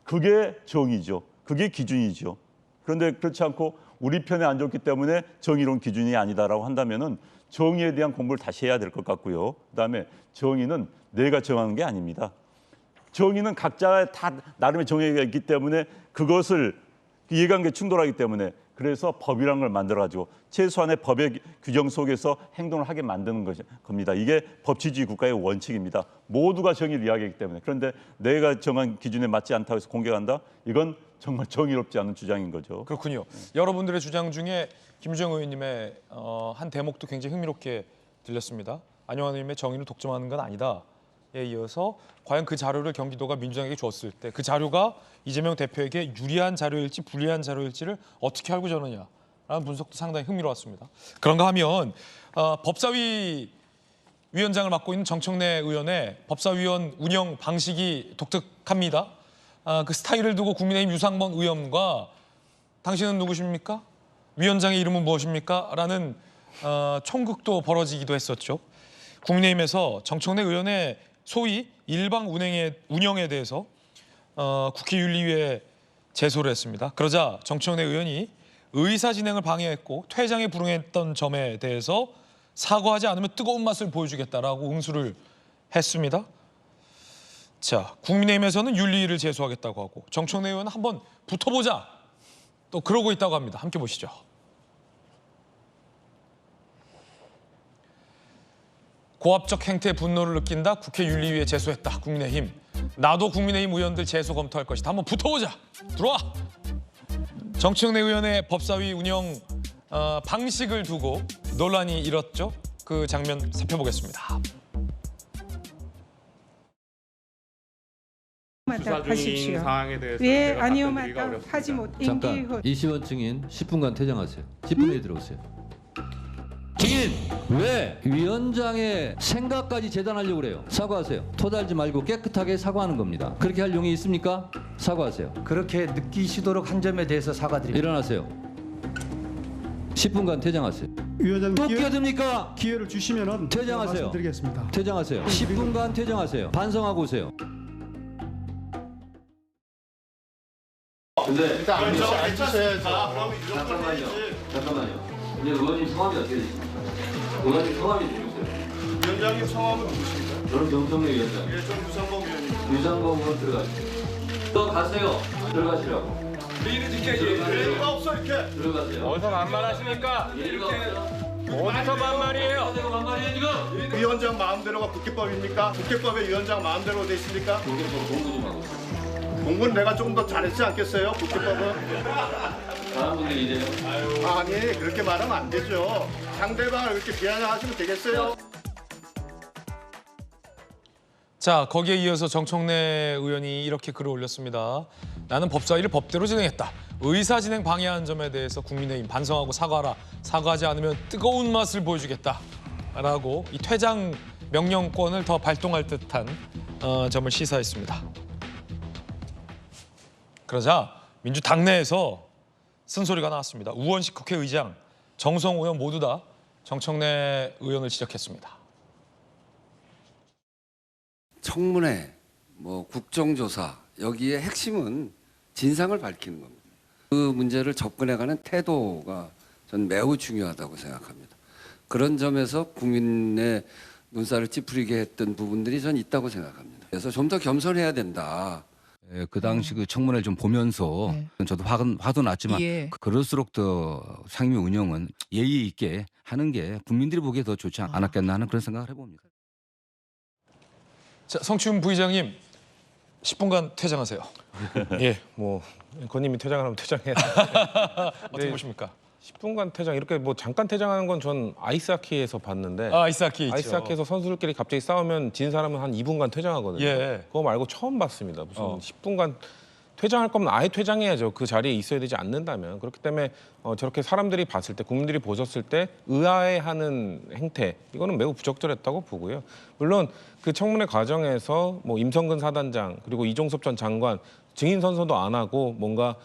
그게 정의죠. 그게 기준이죠. 그런데 그렇지 않고 우리 편에 안 줬기 때문에 정의로운 기준이 아니다라고 한다면은 정의에 대한 공부를 다시 해야 될 것 같고요. 그다음에 정의는 내가 정하는 게 아닙니다. 정의는 각자 다 나름의 정의가 있기 때문에 그것을 이해관계 충돌하기 때문에 그래서 법이라는 걸 만들어가지고 최소한의 법의 규정 속에서 행동을 하게 만드는 겁니다. 이게 법치주의 국가의 원칙입니다. 모두가 정의를 이야기하기 때문에. 그런데 내가 정한 기준에 맞지 않다고 해서 공격한다? 이건 정말 정의롭지 않은 주장인 거죠. 그렇군요. 여러분들의 주장 중에 김주영 의원님의 한 대목도 굉장히 흥미롭게 들렸습니다. 안영환 의원님의 정의를 독점하는 건 아니다. 에 이어서 과연 그 자료를 경기도가 민주당에게 줬을 때 그 자료가 이재명 대표에게 유리한 자료일지 불리한 자료일지를 어떻게 알고 저느냐라는 분석도 상당히 흥미로웠습니다. 그런가 하면 법사위 위원장을 맡고 있는 정청래 의원의 법사위원 운영 방식이 독특합니다. 그 스타일을 두고 국민의힘 유상범 의원과 당신은 누구십니까? 위원장의 이름은 무엇입니까? 라는 총극도 벌어지기도 했었죠. 국민의힘에서 정청래 의원의 소위 일방 운영에 대해서 국회윤리위에 제소를 했습니다. 그러자 정청래 의원이 의사 진행을 방해했고 퇴장에 불응했던 점에 대해서 사과하지 않으면 뜨거운 맛을 보여주겠다라고 응수를 했습니다. 자, 국민의힘에서는 윤리위를 제소하겠다고 하고 정청래 의원은 한번 붙어보자 또 그러고 있다고 합니다. 함께 보시죠. 고압적 행태에 분노를 느낀다. 국회 윤리위에 제소했다. 국민의힘. 나도 국민의힘 의원들 제소 검토할 것이다. 한번 붙어보자. 들어와. 정청래 의원의 법사위 운영 방식을 두고 논란이 일었죠. 그 장면 살펴보겠습니다. 아니오마다 하십시오. 사항에 대해서 왜 제가 아니오마다 답변드리기가 어렵습니다. 하지 못 잠깐 임기 이시원 증인 10분간 퇴장하세요. 10분 후에 들어오세요. 증인 왜 위원장의 생각까지 재단하려고 그래요? 사과하세요. 토달지 말고 깨끗하게 사과하는 겁니다. 그렇게 할 용이 있습니까? 사과하세요. 그렇게 느끼시도록 한 점에 대해서 사과드립니다. 일어나세요. 10분간 퇴장하세요. 위원장님 또 끼어듭니까? 기회를 주시면은 퇴장하세요. 말씀드리겠습니다. 퇴장하세요. 10분간 퇴장하세요. 반성하고 오세요. 근데 일단 앉으셔야죠. 잠깐만요. 이제 의원님 성함이 어떻게 되십니까? 의원님 성함이 누구세요? 위원장님 성함은 누구십니까? 저는 정청래 위원장. 예, 전 유상범 위원님. 유상범 의원 들어가시죠. 또 가세요. 들어가시라고. 예의를 지켜야지. 예의가 없어 이렇게. 들어가세요. 어디서 만만하십니까? 어디서 만만이에요? 만만해요 지금? 위원장 마음대로가 국회법입니까? 국회법에 위원장 마음대로 돼 있습니까? 국회법 공부 좀 하고. 공부는 내가 조금 더 잘했지 않겠어요? 국회법은? 다른 분들 이제. 아니 그렇게 말하면 안 되죠. 상대방을 그렇게 비난하시면 되겠어요? 자, 거기에 이어서 정청래 의원이 이렇게 글을 올렸습니다. 나는 법사위를 법대로 진행했다. 의사 진행 방해한 점에 대해서 국민의힘 반성하고 사과하라. 사과하지 않으면 뜨거운 맛을 보여주겠다. 라고 이 퇴장 명령권을 더 발동할 듯한 점을 시사했습니다. 그러자 민주당 내에서 쓴소리가 나왔습니다. 우원식 국회의장, 정성호 의원 모두 다 정청래 의원을 지적했습니다. 청문회, 국정조사 여기에 핵심은 진상을 밝히는 겁니다. 그 문제를 접근해가는 태도가 전 매우 중요하다고 생각합니다. 그런 점에서 국민의 눈살을 찌푸리게 했던 부분들이 전 있다고 생각합니다. 그래서 좀 더 겸손해야 된다. 그 당시 그 청문회를 좀 보면서 저도 화도 났지만 그럴수록 더 상임위 운영은 예의 있게 하는 게 국민들이 보기에 더 좋지 않았겠나 하는 그런 생각을 해봅니다. 자, 성추훈 부의장님 10분간 퇴장하세요. 예, 건님이 퇴장하면 퇴장해야 어떻게 보십니까? 10분간 퇴장 이렇게 잠깐 퇴장하는 건 전 아이스하키에서 봤는데 아이스하키 있죠. 아이스하키에서 선수들끼리 갑자기 싸우면 진 사람은 한 2분간 퇴장하거든요. 예. 그거 말고 처음 봤습니다. 무슨 10분간 퇴장할 거면 아예 퇴장해야죠. 그 자리에 있어야 되지 않는다면. 그렇기 때문에 저렇게 사람들이 봤을 때, 국민들이 보셨을 때 의아해하는 행태, 이거는 매우 부적절했다고 보고요. 물론 그 청문회 과정에서 임성근 사단장 그리고 이종섭 전 장관 증인 선서도 안 하고 뭔가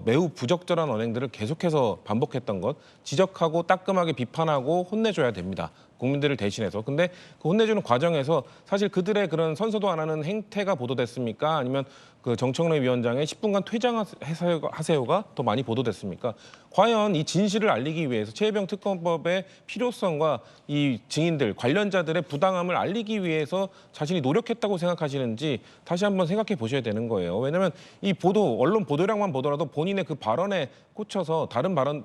매우 부적절한 언행들을 계속해서 반복했던 것 지적하고 따끔하게 비판하고 혼내줘야 됩니다. 국민들을 대신해서. 근데 그 혼내주는 과정에서 사실 그들의 그런 선서도 안 하는 행태가 보도됐습니까? 아니면 그 정청래 위원장의 10분간 퇴장하세요가 더 많이 보도됐습니까? 과연 이 진실을 알리기 위해서 최혜병 특검법의 필요성과 이 증인들, 관련자들의 부당함을 알리기 위해서 자신이 노력했다고 생각하시는지 다시 한번 생각해 보셔야 되는 거예요. 왜냐하면 이 언론 보도량만 보더라도 본인의 그 발언에 꽂혀서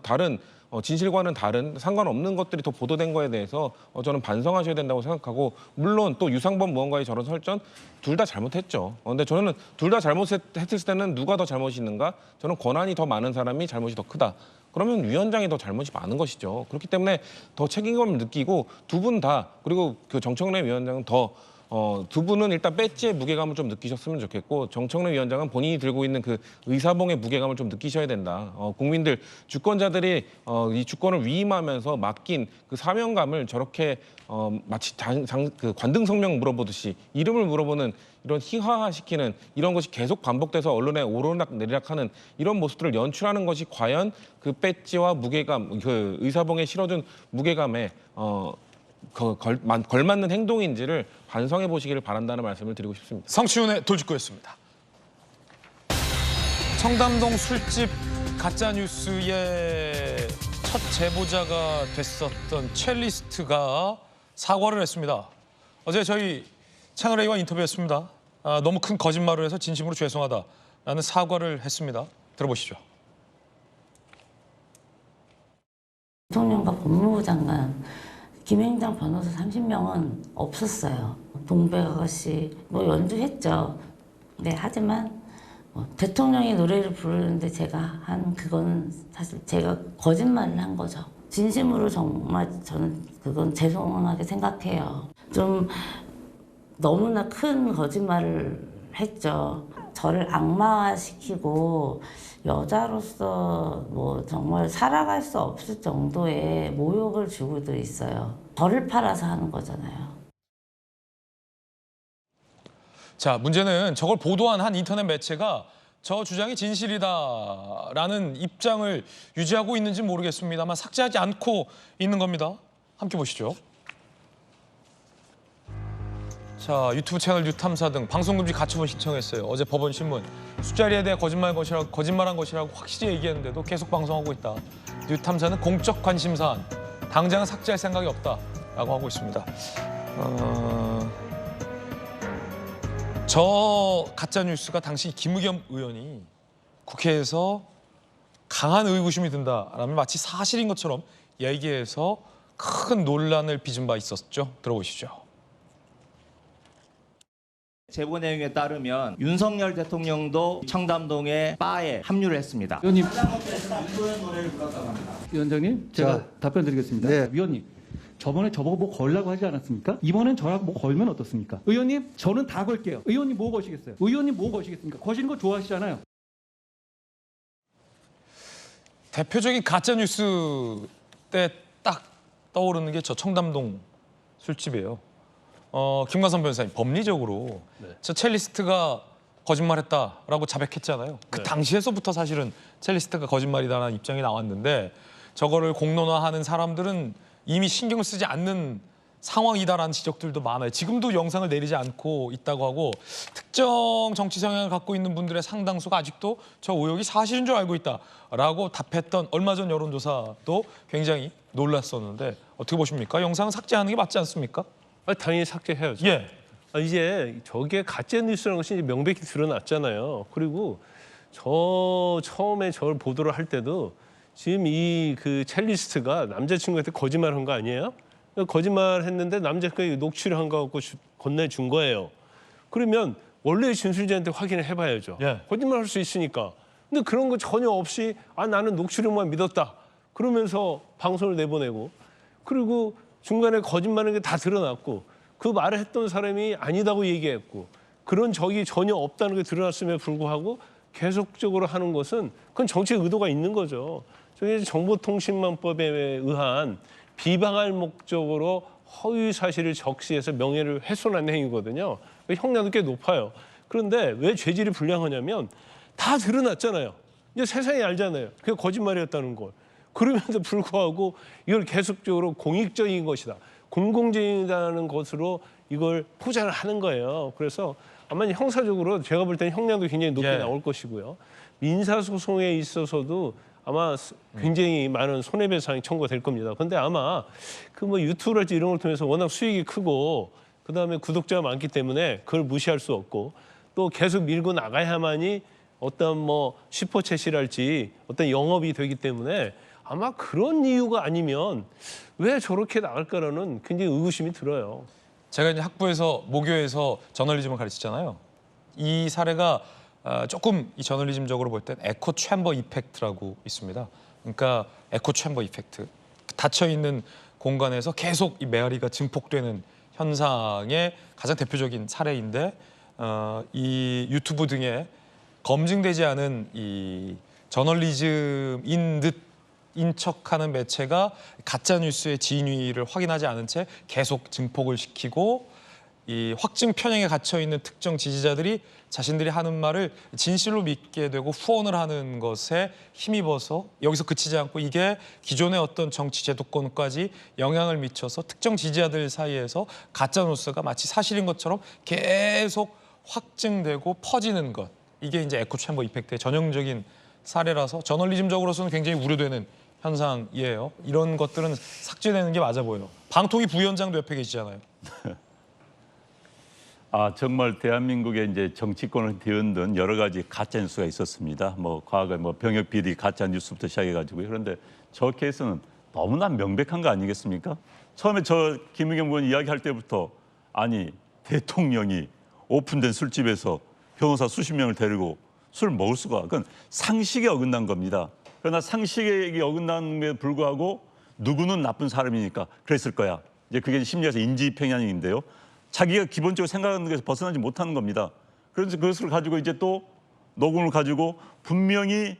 다른 진실과는 다른 상관없는 것들이 더 보도된 거에 대해서 저는 반성하셔야 된다고 생각하고 물론 또 유상범 의원과의 저런 설전 둘 다 잘못했죠. 근데 저는 둘 다 잘못했을 때는 누가 더 잘못이 있는가? 저는 권한이 더 많은 사람이 잘못이 더 크다. 그러면 위원장이 더 잘못이 많은 것이죠. 그렇기 때문에 더 책임감을 느끼고 두 분 다 그리고 그 정청래 위원장은 두 분은 일단 배지의 무게감을 좀 느끼셨으면 좋겠고 정청래 위원장은 본인이 들고 있는 그 의사봉의 무게감을 좀 느끼셔야 된다. 국민들, 주권자들이 이 주권을 위임하면서 맡긴 그 사명감을 저렇게 마치 그 관등 성명 물어보듯이 이름을 물어보는 이런 희화화시키는 이런 것이 계속 반복돼서 언론에 오르락내리락하는 이런 모습들을 연출하는 것이 과연 그 배지와 무게감, 그 의사봉에 실어준 무게감에 걸맞는 행동인지를 반성해 보시기를 바란다는 말씀을 드리고 싶습니다. 성추훈의 돌직구였습니다. 청담동 술집 가짜뉴스의 첫 제보자가 됐었던 첼리스트가 사과를 했습니다. 어제 저희 채널A와 인터뷰했습니다. 너무 큰 거짓말을 해서 진심으로 죄송하다라는 사과를 했습니다. 들어보시죠. 대통령과 법무부 장관 김행장 변호사 30명은 없었어요. 동백 아가씨 연주했죠. 네, 하지만 대통령이 노래를 부르는데 제가 한 그거는 사실 제가 거짓말을 한 거죠. 진심으로 정말 저는 그건 죄송하게 생각해요. 좀 너무나 큰 거짓말을 했죠. 저를 악마화시키고 여자로서 뭐 정말 살아갈 수 없을 정도의 모욕을 주고도 있어요. 저를 팔아서 하는 거잖아요. 자, 문제는 저걸 보도한 한 인터넷 매체가 저 주장이 진실이다라는 입장을 유지하고 있는지 모르겠습니다만 삭제하지 않고 있는 겁니다. 함께 보시죠. 자, 유튜브 채널 뉴탐사 등 방송금지 가처분 신청했어요. 어제 법원 신문. 술자리에 대해 거짓말한 것이라고 확실히 얘기했는데도 계속 방송하고 있다. 뉴탐사는 공적 관심사안, 당장은 삭제할 생각이 없다라고 하고 있습니다. 저 가짜뉴스가 당시 김의겸 의원이 국회에서 강한 의구심이 든다라면 마치 사실인 것처럼 얘기해서 큰 논란을 빚은 바 있었죠. 들어보시죠. 제보 내용에 따르면 윤석열 대통령도 청담동의 바에 합류를 했습니다. 위원님, 위원장님, 제가 답변 드리겠습니다. 네. 위원님, 저번에 저보고 뭐 걸라고 하지 않았습니까? 이번엔 저라고 뭐 걸면 어떻습니까? 의원님, 저는 다 걸게요. 의원님 뭐 거시겠어요? 의원님 뭐 거시겠습니까? 거시는 거 좋아하시잖아요. 대표적인 가짜뉴스 때 딱 떠오르는 게 저 청담동 술집이에요. 김관선 변호사님, 법리적으로 저 첼리스트가 거짓말했다라고 자백했잖아요. 그 당시에서부터 사실은 첼리스트가 거짓말이다라는 입장이 나왔는데 저거를 공론화하는 사람들은 이미 신경을 쓰지 않는 상황이다라는 지적들도 많아요. 지금도 영상을 내리지 않고 있다고 하고 특정 정치 성향을 갖고 있는 분들의 상당수가 아직도 저 의혹이 사실인 줄 알고 있다라고 답했던 얼마 전 여론조사도 굉장히 놀랐었는데 어떻게 보십니까? 영상 삭제하는 게 맞지 않습니까? 당연히 삭제해야죠. 예. 이제 저게 가짜 뉴스라는 것이 이제 명백히 드러났잖아요. 그리고 저 처음에 저를 보도를 할 때도 지금 이 그 첼리스트가 남자친구한테 거짓말한 거 아니에요? 거짓말했는데 남자가 녹취를 거 갖고 건네준 거예요. 그러면 원래 진술자한테 확인을 해봐야죠. 예. 거짓말할 수 있으니까. 근데 그런 거 전혀 없이 나는 녹취록만 믿었다. 그러면서 방송을 내보내고 그리고 중간에 거짓말하는 게 다 드러났고 그 말을 했던 사람이 아니다고 얘기했고 그런 적이 전혀 없다는 게 드러났음에 불구하고 계속적으로 하는 것은 그건 정치적 의도가 있는 거죠. 저게 정보통신망법에 의한 비방할 목적으로 허위 사실을 적시해서 명예를 훼손한 행위거든요. 형량도 꽤 높아요. 그런데 왜 죄질이 불량하냐면 다 드러났잖아요. 이제 세상이 알잖아요. 그게 거짓말이었다는 걸. 그러면서 불구하고 이걸 계속적으로 공익적인 것이다. 공공적이라는 것으로 이걸 포장을 하는 거예요. 그래서 아마 형사적으로 제가 볼 때는 형량도 굉장히 높게 나올 것이고요. 민사소송에 있어서도 아마 굉장히 많은 손해배상이 청구될 겁니다. 그런데 아마 그 뭐 유튜브랄지 이런 걸 통해서 워낙 수익이 크고 그다음에 구독자가 많기 때문에 그걸 무시할 수 없고 또 계속 밀고 나가야만이 어떤 뭐 슈퍼챗이랄지 어떤 영업이 되기 때문에 아마 그런 이유가 아니면 왜 저렇게 나갈까라는 굉장히 의구심이 들어요. 제가 이제 학부에서 모교에서 저널리즘을 가르치잖아요. 이 사례가 조금 이 저널리즘적으로 볼 땐 에코 챔버 이펙트라고 있습니다. 그러니까 에코 챔버 이펙트. 닫혀 있는 공간에서 계속 이 메아리가 증폭되는 현상의 가장 대표적인 사례인데 이 유튜브 등에 검증되지 않은 이 저널리즘인 듯 인척하는 매체가 가짜 뉴스의 진위를 확인하지 않은 채 계속 증폭을 시키고 이 확증 편향에 갇혀 있는 특정 지지자들이 자신들이 하는 말을 진실로 믿게 되고 후원을 하는 것에 힘입어서 여기서 그치지 않고 이게 기존의 어떤 정치 제도권까지 영향을 미쳐서 특정 지지자들 사이에서 가짜 뉴스가 마치 사실인 것처럼 계속 확증되고 퍼지는 것. 이게 이제 에코 챔버 이펙트의 전형적인 사례라서 저널리즘적으로서는 굉장히 우려되는 현상이에요. 이런 것들은 삭제되는 게 맞아 보여요. 방통위 부위원장도 옆에 계시잖아요. 정말 대한민국의 이제 정치권을 뒤흔든 여러 가지 가짜 뉴스가 있었습니다. 뭐 과거에 뭐 병역 비리 가짜 뉴스부터 시작해가지고요. 그런데 저 케이스는 너무나 명백한 거 아니겠습니까? 처음에 저 김의겸 의원 이야기할 때부터 아니 대통령이 오픈된 술집에서 변호사 수십 명을 데리고 술 먹을 수가 그건 상식에 어긋난 겁니다. 그러나 상식에 어긋남에 불구하고 누구는 나쁜 사람이니까 그랬을 거야. 이제 그게 심리에서 인지 편향인데요. 자기가 기본적으로 생각하는 것에서 벗어나지 못하는 겁니다. 그래서 그것을 가지고 이제 또 녹음을 가지고 분명히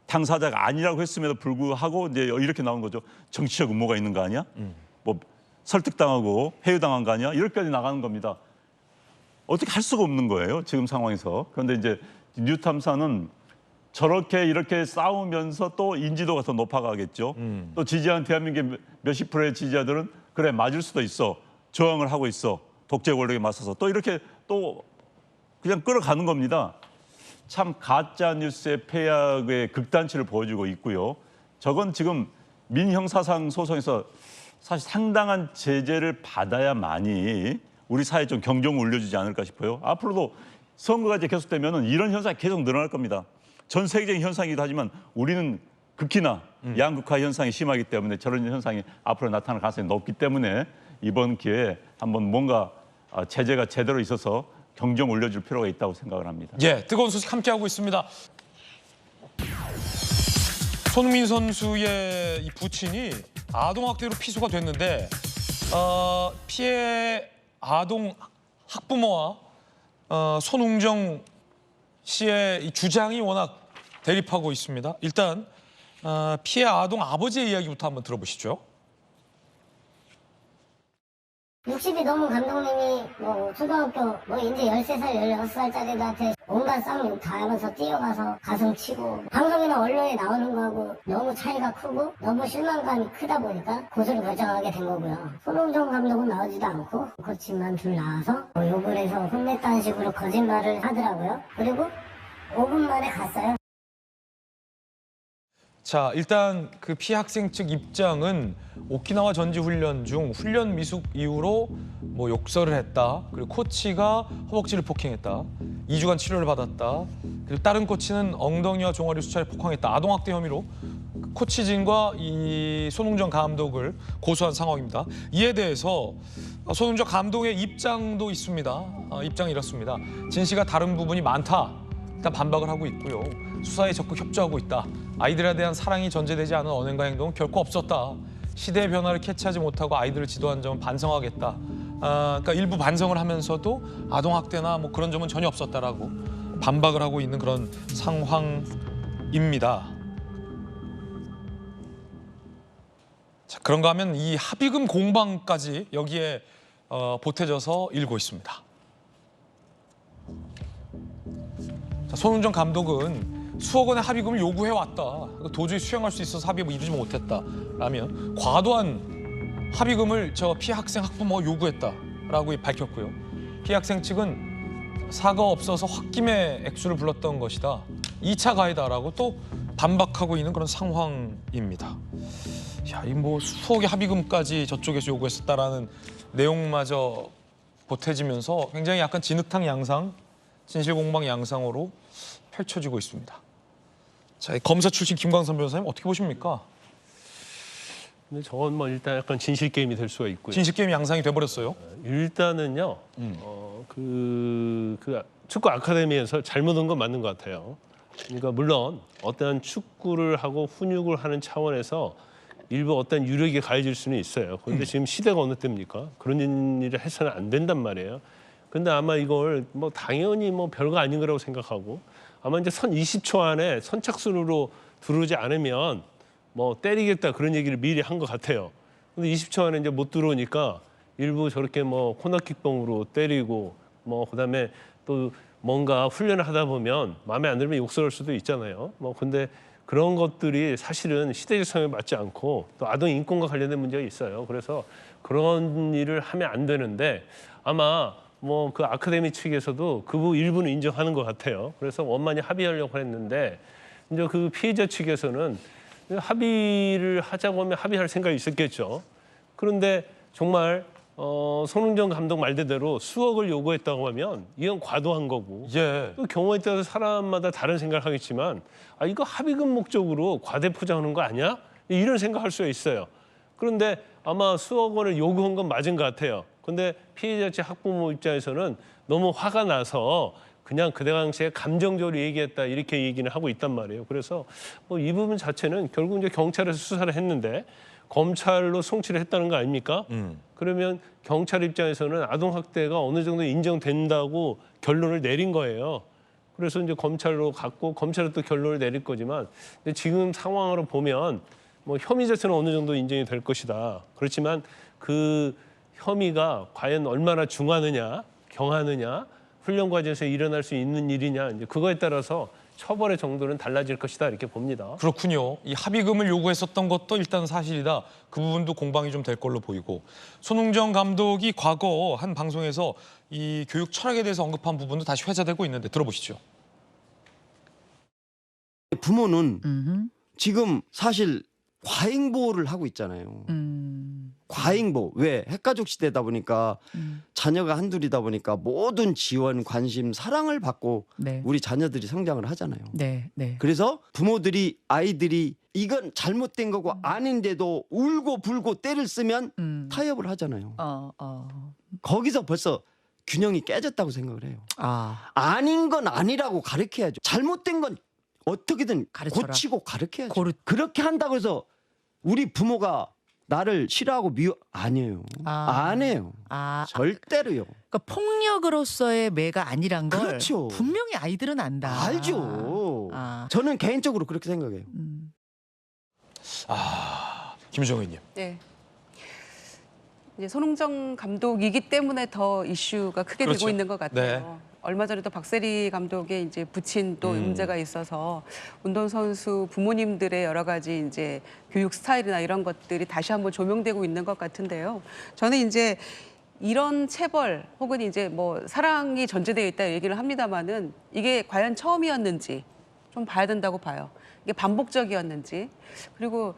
당사자가 아니라고 했음에도 불구하고 이제 이렇게 나온 거죠. 정치적 음모가 있는 거 아니야? 뭐 설득당하고 회유당한 거 아니야? 이렇게까지 나가는 겁니다. 어떻게 할 수가 없는 거예요, 지금 상황에서. 그런데 이제 뉴탐사는 저렇게 이렇게 싸우면서 또 인지도가 더 높아가겠죠. 또 지지한 대한민국의 몇십 프로의 지지자들은 그래 맞을 수도 있어. 저항을 하고 있어. 독재 권력에 맞서서 또 이렇게 또 그냥 끌어가는 겁니다. 참 가짜 뉴스의 폐악의 극단치를 보여주고 있고요. 저건 지금 민형사상 소송에서 사실 상당한 제재를 받아야만이 우리 사회에 좀 경종을 울려주지 않을까 싶어요. 앞으로도 선거가 이제 계속되면 이런 현상이 계속 늘어날 겁니다. 전 세계적인 현상이기도 하지만 우리는 극히나 양극화 현상이 심하기 때문에 저런 현상이 앞으로 나타날 가능성이 높기 때문에 이번 기회에 한번 뭔가 제재가 제대로 있어서 경종 올려줄 필요가 있다고 생각을 합니다. 예, 뜨거운 소식 함께하고 있습니다. 손흥민 선수의 이 부친이 아동학대로 피소가 됐는데 피해 아동 학부모와 손웅정 씨의 이 주장이 워낙 대립하고 있습니다. 일단 피해 아동 아버지의 이야기부터 한번 들어보시죠. 60이 넘은 감독님이 뭐 초등학교 뭐 이제 13살, 16살짜리들한테 온갖 쌍욕 다 하면서 뛰어가서 가슴 치고 방송이나 언론에 나오는 거하고 너무 차이가 크고 너무 실망감이 크다 보니까 고소를 결정하게 된 거고요. 손흥정 감독은 나오지도 않고 코치만 둘 나와서 욕을 해서 혼냈다는 식으로 거짓말을 하더라고요. 그리고 5분 만에 갔어요. 자, 일단 그 피해 학생 측 입장은 오키나와 전지훈련 중 훈련 미숙 이후로 뭐 욕설을 했다. 그리고 코치가 허벅지를 폭행했다. 2주간 치료를 받았다. 그리고 다른 코치는 엉덩이와 종아리 수차례 폭행했다. 아동학대 혐의로 코치진과 이 손흥정 감독을 고소한 상황입니다. 이에 대해서 손흥정 감독의 입장도 있습니다. 입장이 이렇습니다. 진 씨가 다른 부분이 많다. 일단 반박을 하고 있고요. 수사에 적극 협조하고 있다. 아이들에 대한 사랑이 전제되지 않은 언행과 행동은 결코 없었다. 시대의 변화를 캐치하지 못하고 아이들을 지도한 점은 반성하겠다. 그러니까 일부 반성을 하면서도 아동학대나 뭐 그런 점은 전혀 없었다라고 반박을 하고 있는 그런 상황입니다. 자, 그런가 하면 이 합의금 공방까지 여기에 보태져서 일고 있습니다. 자, 손흥정 감독은 수억 원의 합의금을 요구해왔다. 도저히 수행할 수 있어서 합의를 이루지 못했다라면 과도한 합의금을 저 피해 학생 학부모가 요구했다라고 밝혔고요. 피해 학생 측은 사과 없어서 홧김에 액수를 불렀던 것이다. 2차 가해다라고 또 반박하고 있는 그런 상황입니다. 야, 이 뭐 수억의 합의금까지 저쪽에서 요구했었다라는 내용마저 보태지면서 굉장히 약간 진흙탕 양상, 진실공방 양상으로 펼쳐지고 있습니다. 자, 검사 출신 김광선 변호사님 어떻게 보십니까? 근데 저건 뭐 일단 약간 진실 게임이 될 수가 있고요. 진실 게임 양상이 돼버렸어요. 일단은요. 축구 아카데미에서 잘못한 건 맞는 것 같아요. 그러니까 물론 어떠한 축구를 하고 훈육을 하는 차원에서 일부 어떤 유력이 가해질 수는 있어요. 그런데 지금 시대가 어느 때입니까? 그런 일을 해서는 안 된단 말이에요. 근데 아마 이걸 뭐 당연히 뭐 별거 아닌 거라고 생각하고 아마 이제 20초 안에 선착순으로 들어오지 않으면 뭐 때리겠다 그런 얘기를 미리 한 것 같아요. 근데 20초 안에 이제 못 들어오니까 일부 저렇게 뭐 코너킥봉으로 때리고 뭐 그다음에 또 뭔가 훈련을 하다 보면 마음에 안 들면 욕설할 수도 있잖아요. 뭐 근데 그런 것들이 사실은 시대적 상황에 맞지 않고 또 아동 인권과 관련된 문제가 있어요. 그래서 그런 일을 하면 안 되는데 아마 뭐 그 아카데미 측에서도 그 일부는 인정하는 것 같아요. 그래서 원만히 합의하려고 했는데 이제 그 피해자 측에서는 합의를 하자고 하면 합의할 생각이 있었겠죠. 그런데 정말 손흥정 감독 말대로 수억을 요구했다고 하면 이건 과도한 거고 또 경우에 따라서 사람마다 다른 생각을 하겠지만 이거 합의금 목적으로 과대 포장하는 거 아니야? 이런 생각할 수가 있어요. 그런데 아마 수억 원을 요구한 건 맞은 것 같아요. 근데 피해자 측 학부모 입장에서는 너무 화가 나서 그냥 그 당시에 감정적으로 얘기했다 이렇게 얘기는 하고 있단 말이에요. 그래서 이 부분 자체는 결국 이제 경찰에서 수사를 했는데 검찰로 송치를 했다는 거 아닙니까? 그러면 경찰 입장에서는 아동학대가 어느 정도 인정된다고 결론을 내린 거예요. 그래서 이제 검찰로 갔고 검찰은 또 결론을 내릴 거지만 근데 지금 상황으로 보면 뭐 혐의 자체는 어느 정도 인정이 될 것이다. 그렇지만 그 혐의가 과연 얼마나 중하느냐, 경하느냐, 훈련 과정에서 일어날 수 있는 일이냐, 이제 그거에 따라서 처벌의 정도는 달라질 것이다 이렇게 봅니다. 그렇군요. 이 합의금을 요구했었던 것도 일단 사실이다. 그 부분도 공방이 좀 될 걸로 보이고 손흥정 감독이 과거 한 방송에서 이 교육 철학에 대해서 언급한 부분도 다시 회자되고 있는데 들어보시죠. 부모는 지금 사실 과잉보호를 하고 있잖아요. 과잉보호. 왜? 핵가족 시대다 보니까 자녀가 한둘이다 보니까 모든 지원, 관심, 사랑을 받고 네. 우리 자녀들이 성장을 하잖아요. 네, 네. 그래서 부모들이 아이들이 이건 잘못된 거고 아닌데도 울고 불고 때를 쓰면 타협을 하잖아요. 거기서 벌써 균형이 깨졌다고 생각을 해요. 아닌 건 아니라고 가르쳐야죠. 잘못된 건 어떻게든 가르쳐라. 고치고 가르쳐야죠. 그렇게 한다고 해서 우리 부모가 나를 싫어하고 아니에요. 안 해요. 절대로요. 그러니까 폭력으로서의 매가 아니란 걸 그렇죠. 분명히 아이들은 안다. 알죠. 저는 개인적으로 그렇게 생각해요. 김주정 의원님. 네. 이제 손흥정 감독이기 때문에 더 이슈가 크게 그렇죠. 되고 있는 것 같아요. 네. 얼마 전에도 박세리 감독의 이제 부친 또 문제가 있어서 운동선수 부모님들의 여러 가지 이제 교육 스타일이나 이런 것들이 다시 한번 조명되고 있는 것 같은데요. 저는 이제 이런 체벌 혹은 이제 뭐 사랑이 전제되어 있다 얘기를 합니다만은 이게 과연 처음이었는지 좀 봐야 된다고 봐요. 이게 반복적이었는지 그리고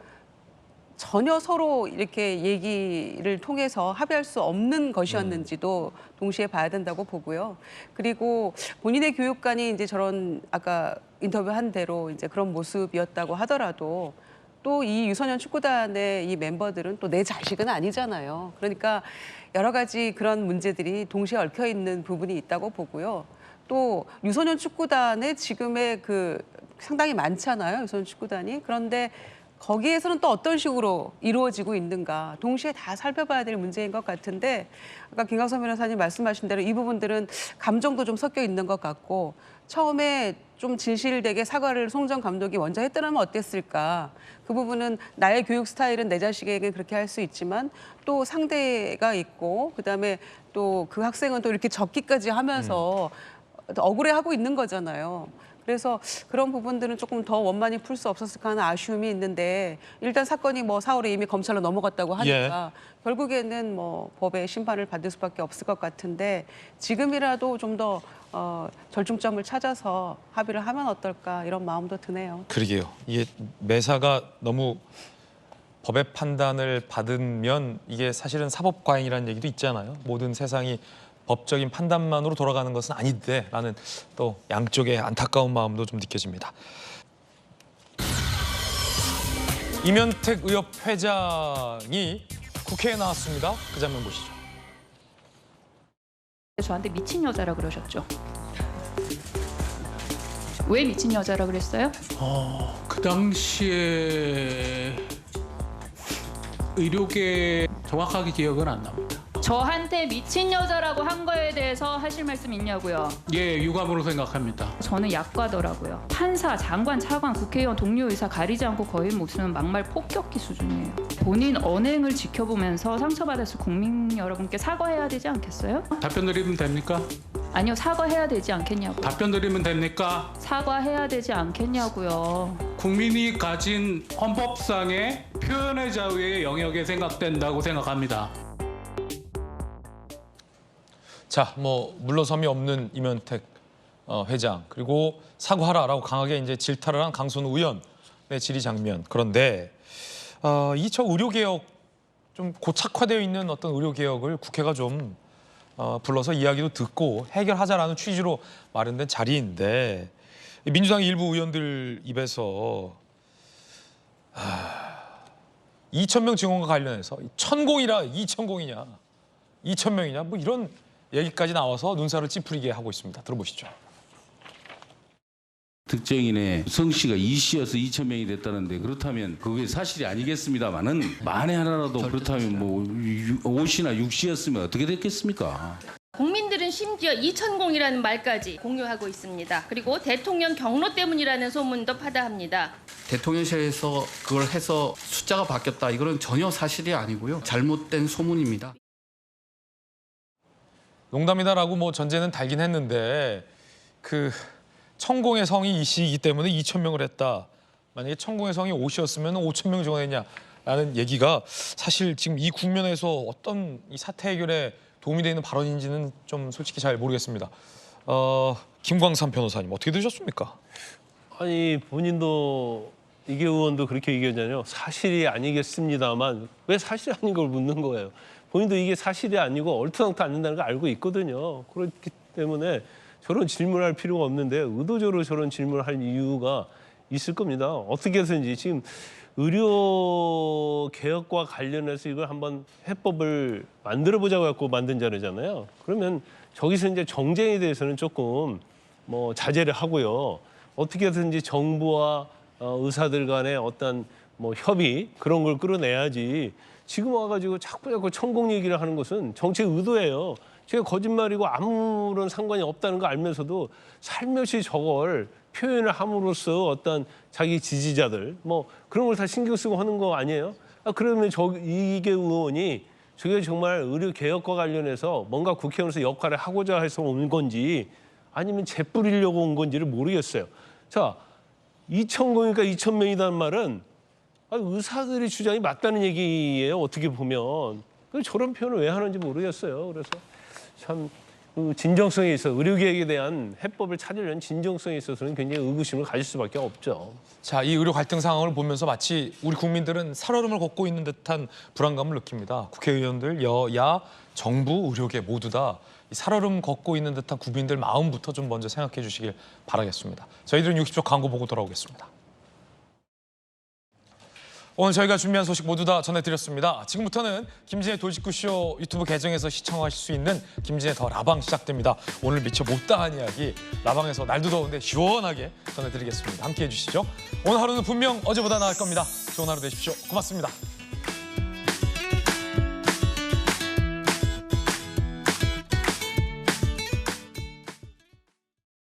전혀 서로 이렇게 얘기를 통해서 합의할 수 없는 것이었는지도 동시에 봐야 된다고 보고요. 그리고 본인의 교육관이 이제 저런 아까 인터뷰한 대로 이제 그런 모습이었다고 하더라도 또 이 유소년 축구단의 이 멤버들은 또 내 자식은 아니잖아요. 그러니까 여러 가지 그런 문제들이 동시에 얽혀 있는 부분이 있다고 보고요. 또 유소년 축구단의 지금의 그 상당히 많잖아요. 유소년 축구단이. 그런데 거기에서는 또 어떤 식으로 이루어지고 있는가 동시에 다 살펴봐야 될 문제인 것 같은데 아까 김광석 변호사님 말씀하신 대로 이 부분들은 감정도 좀 섞여 있는 것 같고 처음에 좀 진실되게 사과를 손흥정 감독이 먼저 했더라면 어땠을까. 그 부분은 나의 교육 스타일은 내 자식에게 그렇게 할 수 있지만 또 상대가 있고 그다음에 또 그 학생은 또 이렇게 적기까지 하면서 억울해하고 있는 거잖아요. 그래서 그런 부분들은 조금 더 원만히 풀 수 없었을까 하는 아쉬움이 있는데 일단 사건이 뭐 4월에 이미 검찰로 넘어갔다고 하니까 결국에는 뭐 법의 심판을 받을 수밖에 없을 것 같은데 지금이라도 좀 더 절충점을 찾아서 합의를 하면 어떨까 이런 마음도 드네요. 그러게요. 이게 매사가 너무 법의 판단을 받으면 이게 사실은 사법 과잉이라는 얘기도 있잖아요. 모든 세상이 법적인 판단만으로 돌아가는 것은 아닌데라는 또 양쪽의 안타까운 마음도 좀 느껴집니다. 이면택 의협 회장이 국회에 나왔습니다. 그 장면 보시죠. 저한테 미친 여자라 그러셨죠. 왜 미친 여자라 그랬어요? 그 당시에 의료계 정확하게 기억은 안 납니다. 저한테 미친 여자라고 한 거에 대해서 하실 말씀 있냐고요. 예, 유감으로 생각합니다. 저는 약과더라고요. 판사, 장관, 차관, 국회의원, 동료 의사 가리지 않고 거의 무슨 막말 폭격기 수준이에요. 본인 언행을 지켜보면서 상처받았을 국민 여러분께 사과해야 되지 않겠어요? 답변 드리면 됩니까? 아니요, 사과해야 되지 않겠냐고요. 답변 드리면 됩니까? 사과해야 되지 않겠냐고요. 국민이 가진 헌법상의 표현의 자유의 영역에 생각된다고 생각합니다. 자, 뭐 물러섬이 없는 이면택 회장 그리고 사과하라라고 강하게 이제 질타를 한 강선우 의원의 질의 장면. 그런데 이 저 의료 개혁 좀 고착화되어 있는 어떤 의료 개혁을 국회가 좀 불러서 이야기도 듣고 해결하자라는 취지로 마련된 자리인데 민주당 일부 의원들 입에서 2,000명 증원과 관련해서 천공이라 2,000공이냐 2,000명이냐 뭐 이런 얘기까지 나와서 눈살을 찌푸리게 하고 있습니다. 들어보시죠. 특정인의 성씨가 이 씨여서 2천 명이 됐다는데 그렇다면 그게 사실이 아니겠습니다만은 만에 하나라도 그렇다면 뭐 5씨나 6씨였으면 어떻게 됐겠습니까? 국민들은 심지어 2천공이라는 말까지 공유하고 있습니다. 그리고 대통령 경로 때문이라는 소문도 파다합니다. 대통령실에서 그걸 해서 숫자가 바뀌었다. 이거는 전혀 사실이 아니고요. 잘못된 소문입니다. 농담이다라고 뭐 전제는 달긴 했는데 그 천공의 성이 이 씨이기 때문에 2천 명을 했다. 만약에 천공의 성이 5씨였으면 5천 명 정도했냐라는 얘기가 사실 지금 이 국면에서 어떤 이 사태 해결에 도움이 되는 발언인지는 좀 솔직히 잘 모르겠습니다. 김광삼 변호사님 어떻게 들으셨습니까? 아니 본인도 이계 의원도 그렇게 얘기하잖아요. 사실이 아니겠습니다만 왜 사실이 아닌 걸 묻는 거예요. 본인도 이게 사실이 아니고 얼토당토 않는다는 걸 알고 있거든요. 그렇기 때문에 저런 질문할 필요가 없는데 의도적으로 저런 질문을 할 이유가 있을 겁니다. 어떻게 해서인지 지금 의료 개혁과 관련해서 이걸 한번 해법을 만들어보자고 갖고 만든 자료잖아요. 그러면 저기서 이제 정쟁에 대해서는 조금 뭐 자제를 하고요. 어떻게 해서든지 정부와 의사들 간의 어떤 뭐 협의 그런 걸 끌어내야지 지금 와가지고 자꾸 천공 얘기를 하는 것은 정책 의도예요. 제가 거짓말이고 아무런 상관이 없다는 거 알면서도 살며시 저걸 표현을 함으로써 어떤 자기 지지자들 뭐 그런 걸 다 신경 쓰고 하는 거 아니에요? 그러면 이계 의원이 저게 정말 의료 개혁과 관련해서 뭔가 국회의원에서 역할을 하고자 해서 온 건지 아니면 재뿌리려고 온 건지를 모르겠어요. 자, 2,000명이니까 2,000명이라는 말은 의사들의 주장이 맞다는 얘기예요. 어떻게 보면. 저런 표현을 왜 하는지 모르겠어요. 그래서 참 진정성에 있어 의료개혁에 대한 해법을 찾으려는 진정성에 있어서는 굉장히 의구심을 가질 수밖에 없죠. 자, 이 의료 갈등 상황을 보면서 마치 우리 국민들은 살얼음을 걷고 있는 듯한 불안감을 느낍니다. 국회의원들, 여야, 정부, 의료계 모두 다 이 살얼음 걷고 있는 듯한 국민들 마음부터 좀 먼저 생각해 주시길 바라겠습니다. 저희들은 60초 광고 보고 돌아오겠습니다. 오늘 저희가 준비한 소식 모두 다 전해드렸습니다. 지금부터는 김진의 돌직구쇼 유튜브 계정에서 시청하실 수 있는 김진의 더 라방 시작됩니다. 오늘 미처 못다한 이야기 라방에서 날도 더운데 시원하게 전해드리겠습니다. 함께해 주시죠. 오늘 하루는 분명 어제보다 나을 겁니다. 좋은 하루 되십시오. 고맙습니다.